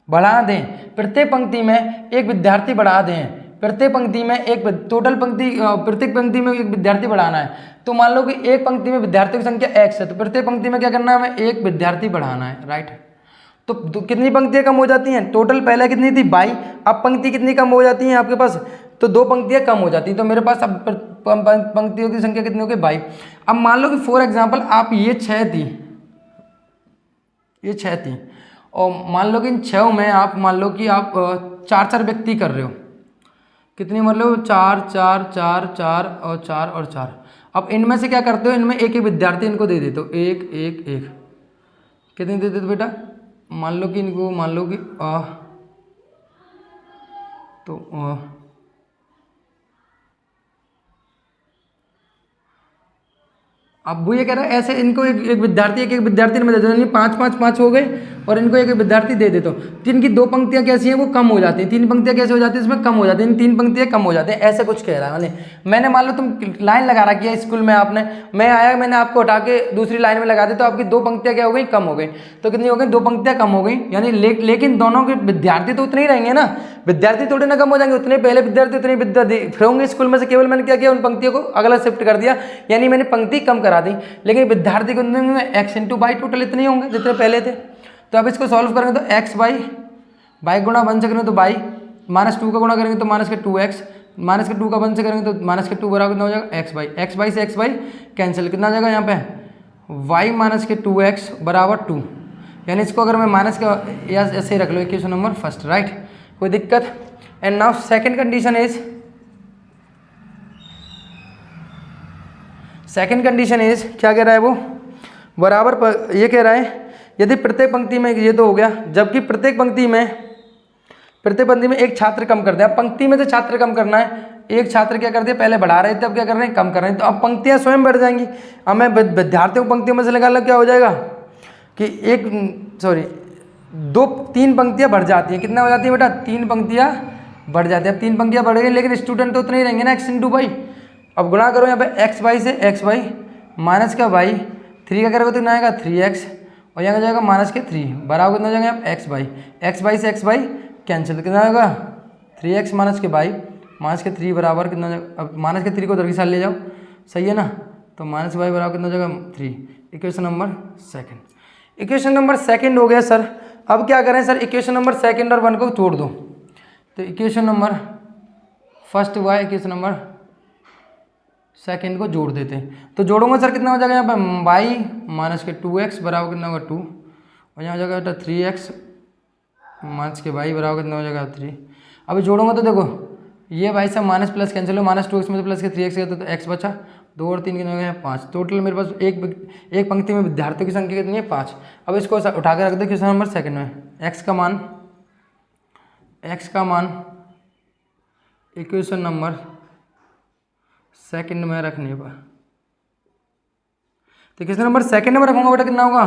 बढ़ा दें, प्रत्येक पंक्ति में एक विद्यार्थी बढ़ा दें, प्रत्येक पंक्ति में एक टोटल पंक्ति, प्रत्येक पंक्ति में एक विद्यार्थी बढ़ाना है। तो मान लो कि एक पंक्ति में विद्यार्थियों की संख्या x है, तो प्रत्येक पंक्ति में क्या करना है, हमें एक विद्यार्थी बढ़ाना है, राइट। तो कितनी पंक्तियां कम हो जाती हैं, टोटल पहले कितनी थी 22, अब पंक्ति कितनी कम हो जाती है आपके पास, तो 2 पंक्तियां कम हो जाती हैं। तो मेरे पास अब पंक्तियों की संख्या कितनी हो गई 22। अब मान लो कि फॉर एग्जाम्पल आप ये 6 थी, ये 6 थी, और मान लो कि इन 6 में आप मान लो कि आप 4 व्यक्ति कर रहे हो, कितनी मतलब 4 4 4 4 और 4 और 4। अब इनमें से क्या करते हो, इनमें एक एक विद्यार्थी इनको दे देते हो, 1 1 1, कितनी दे देते हो बेटा, मान लो कि इनको मान लो कि अब वो ये कह रहा है ऐसे इनको एक विद्यार्थी एक विद्यार्थी में दे दो, यानी 5 5 5 हो गए, और इनको एक विद्यार्थी दे देते हो। तो इनकी 2 पंक्तियां कैसी हैं, वो कम हो जाती हैं, 3 पंक्तियां कैसे हो जाती हैं, इसमें कम हो जाती हैं, 3 पंक्तियां कम हो जाती हैं, ऐसे कुछ कह रहा है। मैंने मान लो तुम लाइन लगा रखी है स्कूल में आपने, मैं आया मैंने आपको हटा के दूसरी लाइन में लगा दी, तो आपकी 2 पंक्तियां क्या हो गई, कम हो गई। तो कितनी हो गई, 2 पंक्तियां कम हो गई, यानी लेकिन दोनों के विद्यार्थी तो उतने ही रहेंगे ना, विद्यार्थी थोड़े ना कम हो जाएंगे, उतने पहले विद्यार्थी उतने विद्यार्थी फिर होंगे स्कूल में से, केवल मैंने क्या किया, उन पंक्तियों को अगला शिफ्ट कर दिया, यानी मैंने पंक्ति कम करा दी, लेकिन विद्यार्थी को x इंटू बाई टोटल इतने होंगे जितने पहले थे। तो अब इसको सॉल्व करेंगे तो x बाई गुणा 1 से करेंगे तो बाई, -2 का गुणा करेंगे तो -2x, -2 का 1 से करेंगे तो -2 बराबर कितना हो जाएगा x बाई से x बाई कैंसिल, कितना आ जाएगा यहाँ पे y -2x बराबर 2, यानी इसको अगर मैं माइनस का ऐसे ही रख लो, इक्वेशन नंबर फर्स्ट, राइट, कोई दिक्कत। And now second condition is क्या कह रहा है वो, बराबर ये कह रहा है यदि प्रत्येक पंक्ति में, ये तो हो गया, जबकि प्रत्येक पंक्ति में एक छात्र कम कर दिया। पंक्ति में से छात्र कम करना है, एक छात्र क्या कर दिया, पहले बढ़ा रहे थे, अब क्या कर रहे हैं, कम कर रहे हैं, तो अब पंक्तियां स्वयं बढ़ जाएंगी। अब मैं विद्यार्थियों को पंक्तियों में से निकालना, क्या हो जाएगा कि 3 पंक्तियां बढ़ जाती हैं, कितना हो जाती है बेटा, 3 पंक्तियां बढ़ जाती है। अब 3 पंक्तियां बढ़ गई, लेकिन स्टूडेंट तो उतने ही रहेंगे ना, x इंटू बाई। अब गुणा करो यहाँ पे x बाई से x बाई माइनस का बाई 3 का करोगे तो कितना आएगा 3x, और यहाँ जाएगा -3 बराबर कितना हो जाएगा यहाँ x बाई से x बाई कैंसिल, कितना आएगा 3x माइनस के बाई -3 बराबर कितना हो जाएगा, अब -3 को उधर की साइड ले जाओ, सही है ना, तो -y बराबर कितना हो जाएगा 3। इक्वेशन नंबर सेकंड हो गया सर। अब क्या करें सर, इक्वेशन नंबर सेकंड और 1 को तोड़ दो, तो इक्वेशन नंबर फर्स्ट हुआ, इक्वेशन नंबर सेकंड को जोड़ देते हैं। तो जोड़ूंगा सर, कितना हो जाएगा यहाँ पर y -2x बराबर कितना होगा 2, और यहाँ हो जाएगा बेटा 3x -y बराबर कितना हो जाएगा 3। अभी जोड़ूंगा तो देखो ये भाई साहब माइनस प्लस कैंसिल हो, -2x में से प्लस के 3x गया तो x बचा, 2 और 3 कितने हो गए 5। टोटल मेरे पास एक पंक्ति में विद्यार्थियों की संख्या कितनी है 5। अब इसको उठा के रख दो क्वेश्चन नंबर सेकंड में, x का मान इक्वेशन नंबर सेकंड में रखने पर, तो क्वेश्चन नंबर सेकंड में रखूंगा बेटा, कितना होगा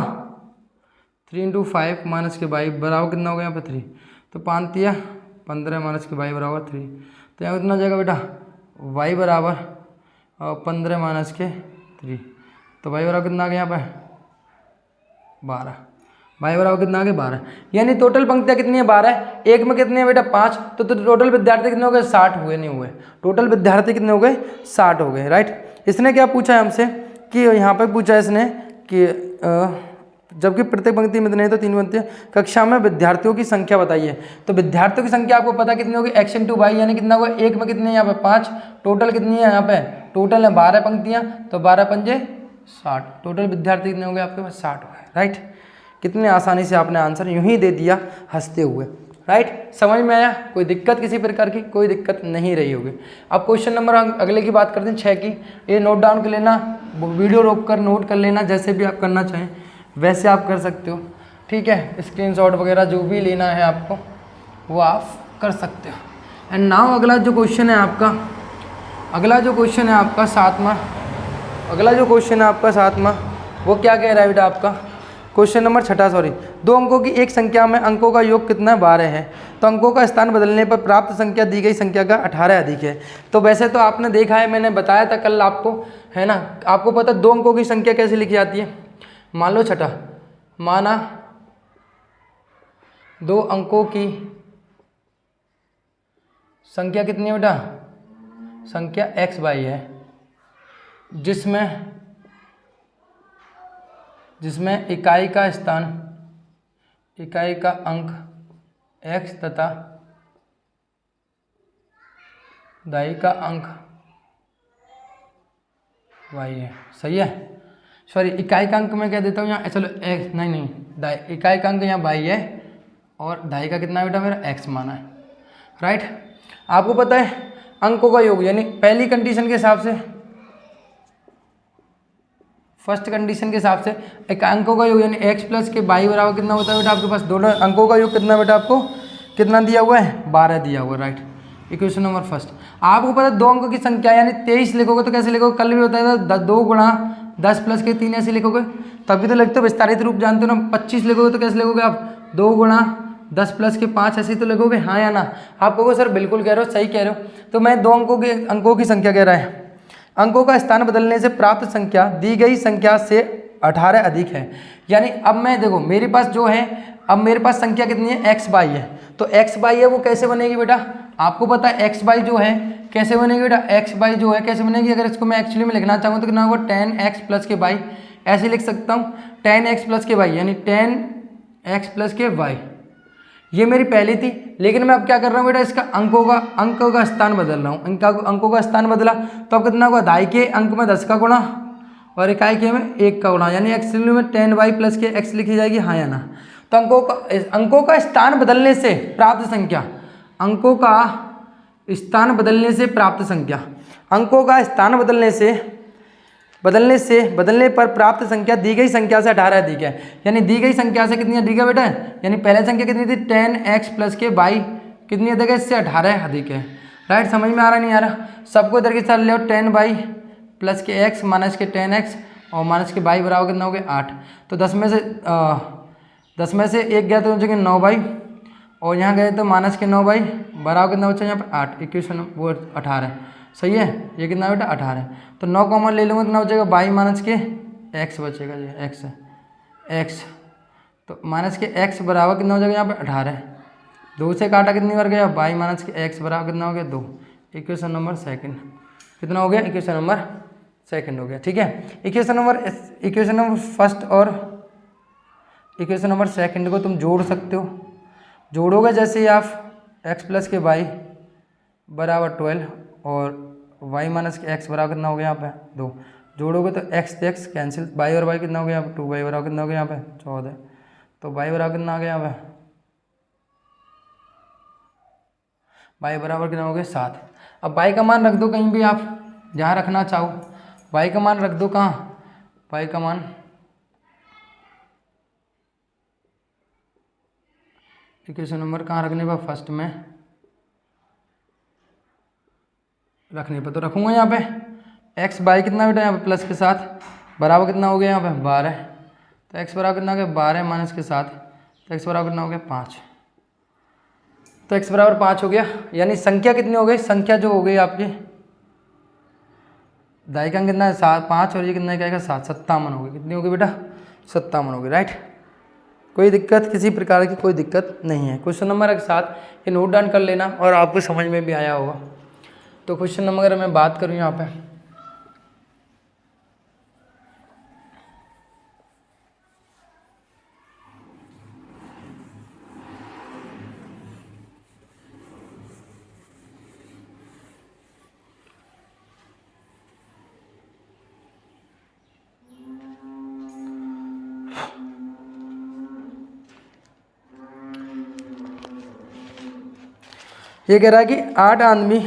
3 × 5 माइनस के बाई बराबर कितना होगा यहाँ पे 3, तो 5 × 15 माइनस के बाई बराबर 3, तो यहाँ कितना हो जाएगा बेटा y बराबर 15 माइनस के 3, तो y बराबर कितना आ गया यहाँ पे 12, y बराबर कितना आ गया 12, यानी टोटल पंक्तियाँ कितनी है 12, एक में कितने हैं बेटा 5, तो टोटल विद्यार्थी कितने हो गए 60 हुए, नहीं हुए, टोटल विद्यार्थी कितने हो गए 60 हो गए, राइट। इसने क्या पूछा है हमसे कि यहाँ पे पूछा इसने कि जबकि प्रत्येक पंक्ति में नहीं तो 3 पंक्तियाँ, कक्षा में विद्यार्थियों की संख्या बताइए। तो विद्यार्थियों की संख्या आपको पता कितनी होगी x इंटू बाई, यानी कितना होगा, एक में कितने यहाँ पे 5, टोटल कितनी है यहाँ पे, टोटल है 12 पंक्तियाँ, तो 12 पंजे 60, टोटल विद्यार्थी कितने हो गए आपके पास 60 हो गए, राइट। कितने आसानी से आपने आंसर यूं ही दे दिया हंसते हुए, राइट। समझ में आया, कोई दिक्कत किसी प्रकार की, कोई दिक्कत नहीं रही होगी। अब क्वेश्चन नंबर अगले की बात करते हैं 6 की, ये नोट डाउन कर लेना, वीडियो रोक कर नोट कर लेना, जैसे भी आप करना चाहें वैसे आप कर सकते हो, ठीक है। स्क्रीनशॉट वगैरह जो भी लेना है आपको वो आप कर सकते हो। एंड नाउ अगला जो क्वेश्चन है आपका, सातवां, वो क्या कह रहा है बेटा आपका, क्वेश्चन नंबर 6 सॉरी, 2 अंकों की एक संख्या में अंकों का योग कितना 12 है, तो अंकों का स्थान बदलने पर प्राप्त संख्या दी गई संख्या का 18 अधिक है। तो वैसे तो आपने देखा है, मैंने बताया था कल आपको, है ना, आपको पता 2 अंकों की संख्या कैसे लिखी जाती है। मान लो 6, माना 2 अंकों की संख्या कितनी है बेटा, संख्या x बाई है, जिसमें इकाई का स्थान, इकाई का अंक x तथा दाई का अंक y है। सही है, सॉरी इकाई का अंक मैं कह देता हूँ यहाँ, चलो x नहीं दाई, इकाई का अंक यहाँ y है और दाई का कितना बेटा मेरा x माना है। राइट, आपको पता है अंकों का योग, यानी पहली कंडीशन के हिसाब से, फर्स्ट कंडीशन के हिसाब से एक अंकों का योग यानी x प्लस के y बराबर कितना होता है बेटा, आपके पास दोनों अंकों का योग कितना बेटा, आपको कितना दिया हुआ है, 12 दिया हुआ है। Right, equation number first. आपको पता है 2 अंकों की संख्या यानी 23 लिखोगे तो कैसे लिखोगे, कल भी बताया था 2 गुणा 10 प्लस के 3 ऐसे लिखोगे, तभी तो लिखते हो, विस्तारित रूप जानते हो ना। 25 लिखोगे तो कैसे लिखोगे आप, 2 गुणा 10 प्लस के 5 ऐसे तो लिखोगे, हाँ या ना। आप कहोगे सर बिल्कुल कह रहे हो, सही कह रहे हो। तो मैं 2 अंकों की संख्या कह रहा है, अंकों का स्थान बदलने से प्राप्त संख्या दी गई संख्या से 18 अधिक है। यानी अब मैं देखो मेरे पास जो है, अब मेरे पास संख्या कितनी है, x बाई है, तो x बाई है वो कैसे बनेगी बेटा, आपको पता है x बाई जो है कैसे बनेगी बेटा, x बाई जो है कैसे बनेगी, अगर इसको मैं एक्चुअली में लिखना चाहूँ तो कितना होगा, 10x प्लस के बाई, ऐसे लिख सकता हूँ 10x प्लस के बाई, यानी 10x प्लस के बाई। ये मेरी पहली थी, लेकिन मैं अब क्या कर रहा हूँ बेटा, इसका अंकों का स्थान बदल रहा हूँ। अंकों का स्थान बदला तो अब कितना होगा, दाई के अंक में 10 का गुणा और इकाई के में 1 का गुणा, यानी एक्चुअली में 10y प्लस के x लिखी जाएगी, हाँ या ना। तो अंकों का स्थान बदलने से प्राप्त संख्या, अंकों का स्थान बदलने से प्राप्त संख्या, अंकों का स्थान बदलने पर प्राप्त संख्या दी गई संख्या से 18 अधिक है। यानी दी गई संख्या से कितनी अधिक है बेटा, यानी पहले संख्या कितनी थी, 10x प्लस के बाई कितनी अधिक है, इससे 18 अधिक है। राइट, समझ में आ रहा नहीं आ रहा, सबको इधर के साथ ले 10y प्लस के x माइनस के 10x और माइनस के बाई बराबर कितना हो गया 8। तो 10 में से 1 गया तो हो जाएगा 9y और यहाँ गए तो माइनस के 9y बराबर कितना बचा यहाँ पर 8, इक्वेशन वो 18। सही है, ये कितना बेटा 18। तो 9 कॉमन ले लूँगा कितना बचेगा, बाई माइनस के x बचेगा, ये x तो माइनस के x बराबर कितना हो जाएगा यहाँ पे 18। 2 से काटा कितनी बार गया, बाई माइनस के x बराबर कितना हो गया 2। इक्वेशन नंबर सेकंड कितना हो गया, इक्वेशन नंबर सेकंड हो गया। ठीक है, इक्वेशन नंबर फर्स्ट और इक्वेशन नंबर सेकंड को तुम जोड़ सकते हो। जोड़ोगे जैसे ही आप x प्लस के बाई बराबर 12 और y माइनस के x बराबर कितना हो गया यहाँ पे 2, जोड़ोगे तो x कैंसिल, बाई और बाई कितना हो गया यहाँ पे 2y बराबर कितना हो गया यहाँ पे 14, तो y बराबर कितना आ गया यहाँ पे, y बराबर कितना हो गया 7। अब y का मान रख दो कहीं भी आप जहाँ रखना चाहो, y का मान रख दो कहाँ, y का मान इक्वेशन नंबर कहाँ रखने पर, फर्स्ट में रखने पर तो रखूँगा यहाँ पे x बाई कितना बेटा यहाँ पे प्लस के साथ बराबर कितना हो गया यहाँ पे 12, तो x बराबर कितना हो गया 12 माइनस के साथ, तो x बराबर कितना हो गया 5, तो x बराबर 5 हो गया। यानी संख्या कितनी हो गई, संख्या जो हो गई आपकी दाई का कितना है 5 और ये कितना क्या 7, 57 हो गई, कितनी हो गई बेटा 57 हो गई। राइट, कोई दिक्कत, किसी प्रकार की कोई दिक्कत नहीं है। क्वेश्चन नंबर के साथ ये नोट डाउन कर लेना और आपको समझ में भी आया होगा। तो क्वेश्चन नंबर अगर मैं बात करूँ यहाँ पे, ये कह रहा है कि 8 आदमी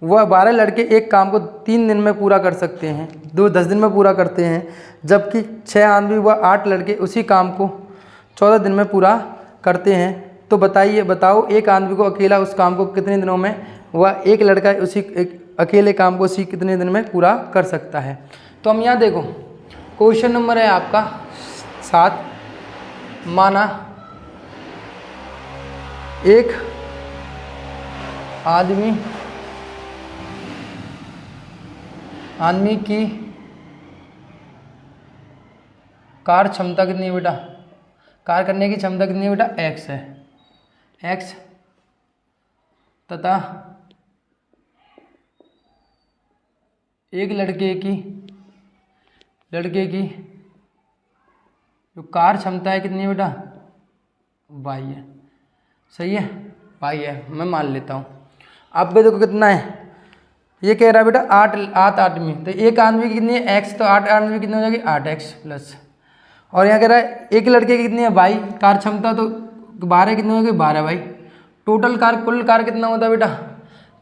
व 12 लड़के एक काम को 3 दिन में पूरा कर सकते हैं, 10 दिन में पूरा करते हैं, जबकि 6 आदमी व 8 लड़के उसी काम को 14 दिन में पूरा करते हैं। तो बताओ एक आदमी को अकेला उस काम को कितने दिनों में व एक लड़का अकेले काम को उसी कितने दिन में पूरा कर सकता है। तो हम यहाँ देखो क्वेश्चन नंबर है आपका 7 माना एक आदमी की कार्य क्षमता कितनी है बेटा, कार्य करने की क्षमता कितनी है बेटा, x है, x तथा एक लड़के की जो कार्य क्षमता है कितनी है बेटा, y है। सही है, y है, मैं मान लेता हूँ। अब देखो कितना है, ये कह रहा है बेटा 8 आदमी, तो एक आदमी की कितनी है x, तो 8 आदमी कितनी हो जाएगी 8x प्लस, और यहाँ कह रहा है एक लड़के की कितनी है y कार्य क्षमता, तो 12 कितनी होगी 12 भाई। टोटल कार्य कुल कार्य कितना होता है बेटा,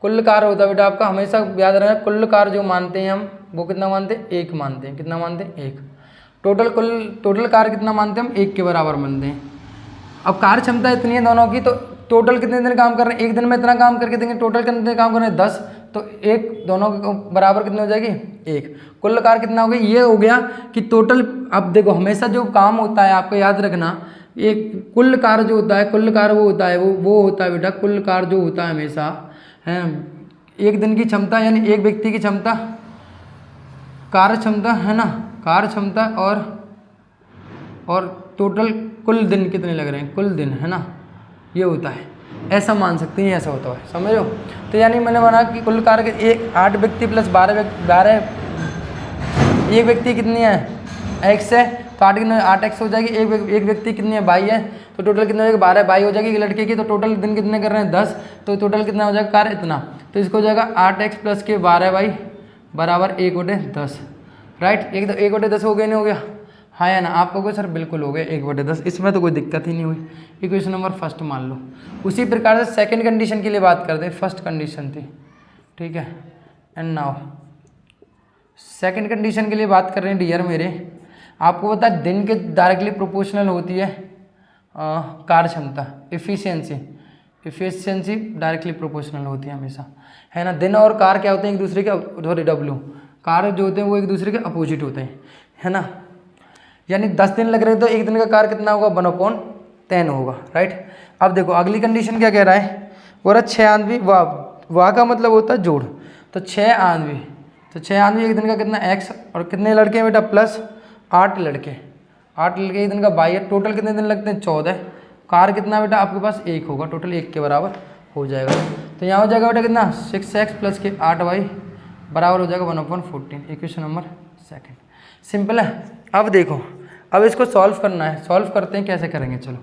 कुल कार्य होता है बेटा आपका, हमेशा याद रखना कुल कार्य जो मानते हैं हम वो कितना मानते हैं, 1 मानते हैं। कितना मानते हैं, 1। टोटल कार्य कितना मानते हैं हम, 1 के बराबर मानते हैं। अब कार्य क्षमता इतनी है दोनों की, तो टोटल कितने दिन काम कर रहे हैं, एक दिन में इतना काम करके देंगे, टोटल कितने दिन काम कर रहे हैं 10, तो एक दोनों के बराबर कितनी हो जाएगी 1। कुल कार्य कितना हो गया, ये हो गया कि टोटल। अब देखो हमेशा जो काम होता है आपको याद रखना, एक कुल कार्य जो होता है, कुल कार्य वो होता है वो होता है बेटा, कुल कार्य जो होता है हमेशा है एक दिन की क्षमता, यानी एक व्यक्ति की क्षमता, कार्य क्षमता है ना, कार्य क्षमता और टोटल कुल दिन कितने लग रहे हैं, कुल दिन है ना, ये होता है। ऐसा मान सकते हैं, ऐसा होता है, समझ लो। तो यानी मैंने माना कि कुल कार्य के 8 व्यक्ति प्लस 12 एक व्यक्ति कितनी है x है, तो 8x हो जाएगी। एक व्यक्ति कितनी है y है, तो टोटल कितना हो जाएगा 12 y हो जाएगी। एक लड़के की तो टोटल दिन कितने कर रहे हैं 10, तो टोटल कितना हो जाएगा कार्य इतना, तो इसको हो जाएगा 8x प्लस के 12y बराबर 1/10। राइट, 1/10 हो गया, नहीं हो गया, हाँ या ना। आप कहोगे सर बिल्कुल हो गया 1/10, इसमें तो कोई दिक्कत ही नहीं हुई। इक्वेशन नंबर फर्स्ट मान लो। उसी प्रकार से सेकंड कंडीशन के लिए बात करते हैं, फर्स्ट कंडीशन थी, ठीक है। एंड नाउ सेकंड कंडीशन के लिए बात कर रहे हैं डियर मेरे। आपको पता है दिन के डायरेक्टली प्रोपोर्शनल होती है कार्य क्षमता, इफिशियंसी डायरेक्टली प्रोपोर्शनल होती है हमेशा, है ना। दिन और कार्य क्या होते हैं, एक दूसरे के, सॉरी W, कार्य जो होते हैं वो एक दूसरे के अपोजिट होते हैं, है ना। यानी 10 दिन लग रहे हैं तो एक दिन का कार्य कितना होगा 1/10 होगा। राइट, अब देखो अगली कंडीशन क्या कह रहा है, बोल रहा 6 आदमी, वाह का मतलब होता है जोड़, तो 6 आदमी, तो 6 आदमी एक दिन का कितना x, और कितने लड़के हैं बेटा प्लस 8 लड़के एक दिन का 22 है। टोटल कितने दिन लगते हैं 14। कार्य कितना बेटा आपके पास 1 होगा, टोटल 1 के बराबर हो जाएगा। तो यहाँ हो जाएगा बेटा कितना 6x प्लस के 8y बराबर हो जाएगा 1/14। इक्वेशन नंबर सेकंड, सिंपल है। अब देखो, अब इसको सॉल्व करना है, सॉल्व करते हैं, कैसे करेंगे, चलो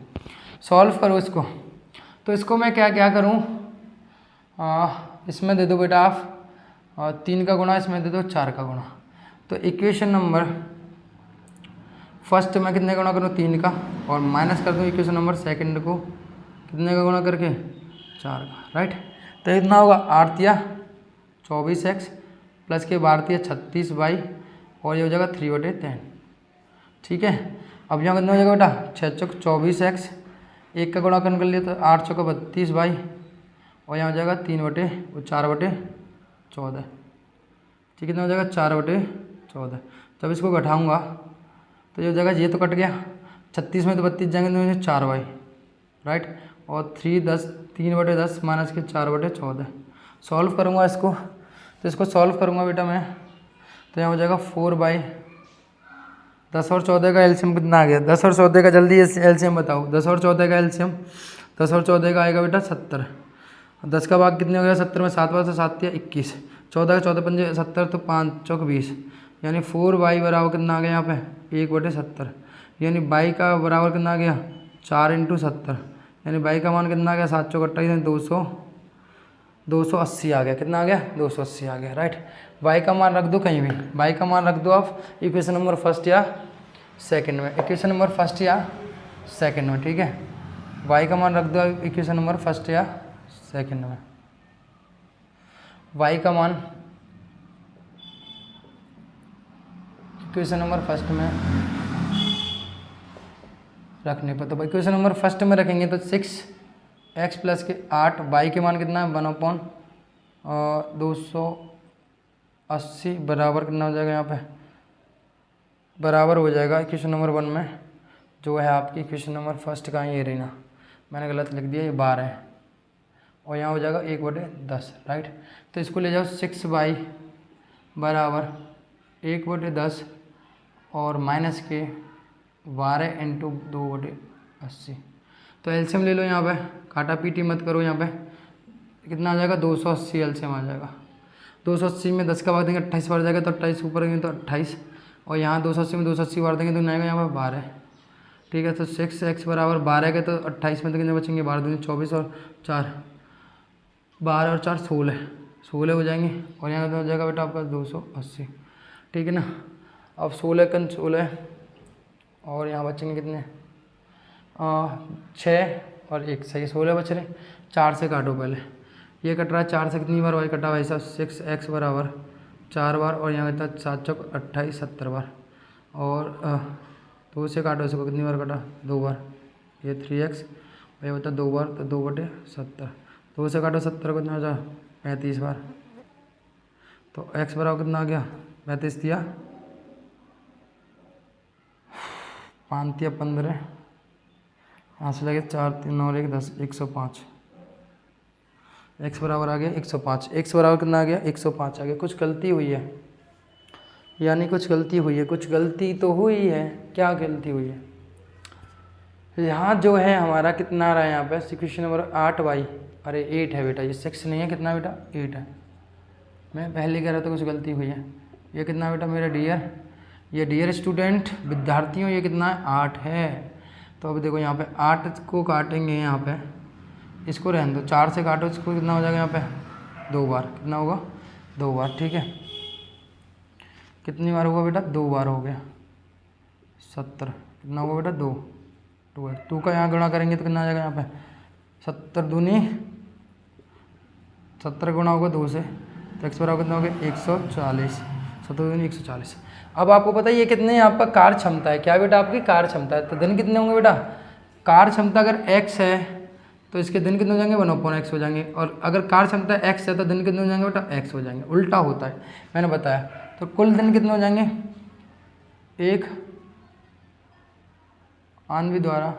सॉल्व करो इसको। तो इसको मैं क्या करूँ, इसमें दे दो बेटा आप 3 का गुणा, इसमें दे दो 4 का गुणा। तो इक्वेशन नंबर फर्स्ट में कितने का गुणा करूँ 3 का, और माइनस कर दूँ इक्वेशन नंबर सेकंड को कितने का गुणा करके 4 का। राइट, तो इतना होगा 8 या 24x प्लस के 12 या 36y, और ये हो जाएगा 3/10। ठीक है, अब यहाँ कितना हो जाएगा बेटा 6 चौक 24x, 1 का गुणा कर लिया तो 8 चौका 32y, और यहाँ हो जाएगा 4/14। ठीक, कितना हो जाएगा 4/14। जब इसको घटाऊँगा तो ये हो जाएगा, ये तो कट गया, 36 में तो 32 जाएंगे तो 4y। राइट, और 3/10 माइनस के 4/14। सॉल्व करूँगा इसको, तो इसको सॉल्व करूँगा बेटा मैं, तो यहाँ हो जाएगा 4/10 और 14 का एलसीएम कितना आ गया, 10 और 14 का जल्दी एलसीएम बताओ, 10 और 14 का एलसीएम, 10 और 14 का आएगा बेटा 70। 10 का भाग कितने हो गया 70 में, 7 बार से 7 या 21, 14 का 14 पंजे 70, तो 5 चौक 20, यानी 4y बराबर कितना आ गया यहाँ पे 1/70। यानी y का बराबर कितना आ गया 4 × 70, यानी y का मान कितना आ गया 7 चौक 28, 280 आ गया। कितना आ गया 280 आ गया। राइट, y का मान रख दो कहीं भी, y का मान रख दो आप इक्वेशन नंबर फर्स्ट या सेकंड में, इक्वेशन नंबर फर्स्ट या सेकंड में। ठीक है, y का मान रख दो इक्वेशन नंबर फर्स्ट या सेकंड में। y का मान इक्वेशन नंबर फर्स्ट में रखने पर, तो इक्वेशन नंबर फर्स्ट में रखेंगे तो 6x प्लस के 8, y के मान कितना है 1/280 बराबर कितना हो जाएगा यहाँ पे, बराबर हो जाएगा इक्वेशन नंबर 1 में जो है आपकी क्वेश्चन नंबर फर्स्ट का ये रही ना, मैंने गलत लिख दिया, ये 12 है और यहाँ हो जाएगा 1/10, राइट। तो इसको ले जाओ 6y बराबर 1/10 और माइनस के 12 इंटू 2/80। तो एलसीएम ले लो यहाँ पे, काटा पीटी मत करो, यहाँ पे कितना आ जाएगा 280 एलसीएम आ जाएगा। 280 में 10 का भाग देंगे 28 बार जाएगा, तो 28 ऊपर देंगे तो 28, और यहाँ 280 में 280 बार देंगे तो आएगा यहाँ पर 12, ठीक है। तो 6x बराबर 12 के, तो 28 में तो कितने बचेंगे, 12 दूनी 24 और 4 12 और 4 16 हो जाएंगे, और यहाँ हो जाएगा बेटा आपका 280, ठीक है ना। अब 16 और यहाँ बचेंगे कितने 6 और 1, सही 16 बच रहे। 4 से काटो पहले, ये कट रहा है 4 से कितनी बार y कटा भाई साहब, 6x बराबर 4 बार, और यहाँ कटा 7 चौक 28 70 बार, और 2 से काटो इसको, कितनी बार कटा 2 बार, ये 3x, ये होता 2 बार, तो 2/70। 2 से काटो 70 को, कितना हो जाए 35 बार, तो x बराबर कितना आ गया 35 दिया, 5 या 15, यहाँ से लगे 4 3 और 1 10, 105। x बराबर आ गया 105, x बराबर कितना आ गया 105 आ गया। कुछ गलती हुई है, यानी कुछ गलती हुई है, कुछ गलती तो हुई है, क्या गलती हुई है, यहाँ जो है हमारा कितना आ रहा है, यहाँ पे क्वेश्चन नंबर 8y, अरे 8 है बेटा, ये 6 नहीं है, कितना बेटा 8 है, मैं पहले कह रहा था कुछ गलती हुई है। ये कितना बेटा मेरा डियर, ये डियर स्टूडेंट विद्यार्थियों, ये कितना है 8 है। तो अब देखो यहाँ पे 8 को काटेंगे, यहाँ पे इसको रहने दो, 4 से काटो इसको, कितना हो जाएगा यहाँ पे 2 बार, कितना होगा 2 बार, ठीक है। कितनी बार होगा बेटा 2 बार हो गया 70, कितना होगा बेटा 2 2 का यहाँ गुणा करेंगे तो कितना आ जाएगा यहाँ पे 70 दूनी 70 गुणा होगा 2 से, तो x बराबर कितना हो गया 140, 70 दूनी 140। अब आपको पता है ये कितने आपका कार्य क्षमता है, क्या बेटा आपकी कार्य क्षमता है, तो दिन कितने होंगे बेटा, कार्य क्षमता अगर x है तो इसके दिन कितने हो जाएंगे 1/x हो जाएंगे, और अगर कार्य क्षमता x है तो दिन कितने हो जाएंगे बेटा x हो जाएंगे, उल्टा होता है मैंने बताया। तो कुल दिन कितने हो जाएंगे, एक आदमी द्वारा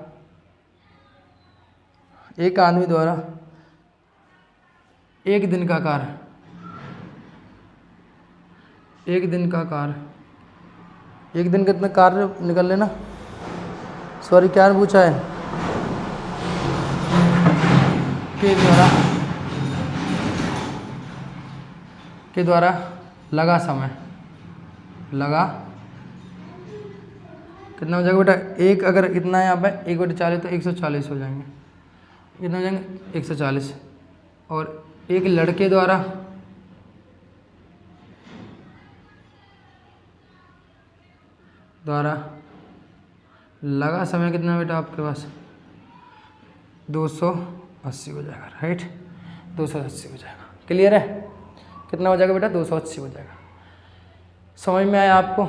एक दिन का कार्य, एक दिन का कार्य, एक दिन कितना कार्य निकल लेना, सॉरी क्या पूछा है, के द्वारा लगा समय, लगा कितना हो जाएगा बेटा, एक अगर इतना है यहाँ पे 1/40 तो 140 हो जाएंगे, कितना हो जाएंगे 140, और एक लड़के द्वारा लगा समय कितना बेटा आपके पास 280 हो जाएगा, राइट 280 हो जाएगा, क्लियर है, कितना हो जाएगा बेटा 280 हो जाएगा। समझ में आया आपको,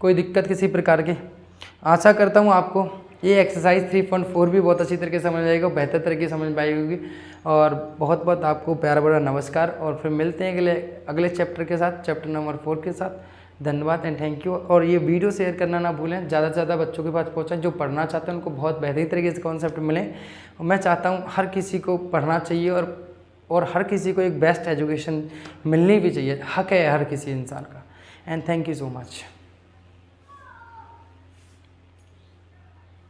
कोई दिक्कत किसी प्रकार की, आशा करता हूँ आपको ये एक्सरसाइज 3.4 भी बहुत अच्छी तरीके से समझ आएगा, बेहतर तरीके से समझ पाई होगी, और बहुत बहुत आपको प्यारा बड़ा नमस्कार, और फिर मिलते हैं अगले चैप्टर के साथ, चैप्टर नंबर 4 के साथ। धन्यवाद एंड थैंक यू। और ये वीडियो शेयर करना ना भूलें, ज़्यादा से ज़्यादा बच्चों के पास पहुँचाएं, जो पढ़ना चाहते हैं उनको बहुत बेहतरीन तरीके से कॉन्सेप्ट मिले, और मैं चाहता हूँ हर किसी को पढ़ना चाहिए, और हर किसी को एक बेस्ट एजुकेशन मिलनी भी चाहिए, हक है हर किसी इंसान का। And thank you so much.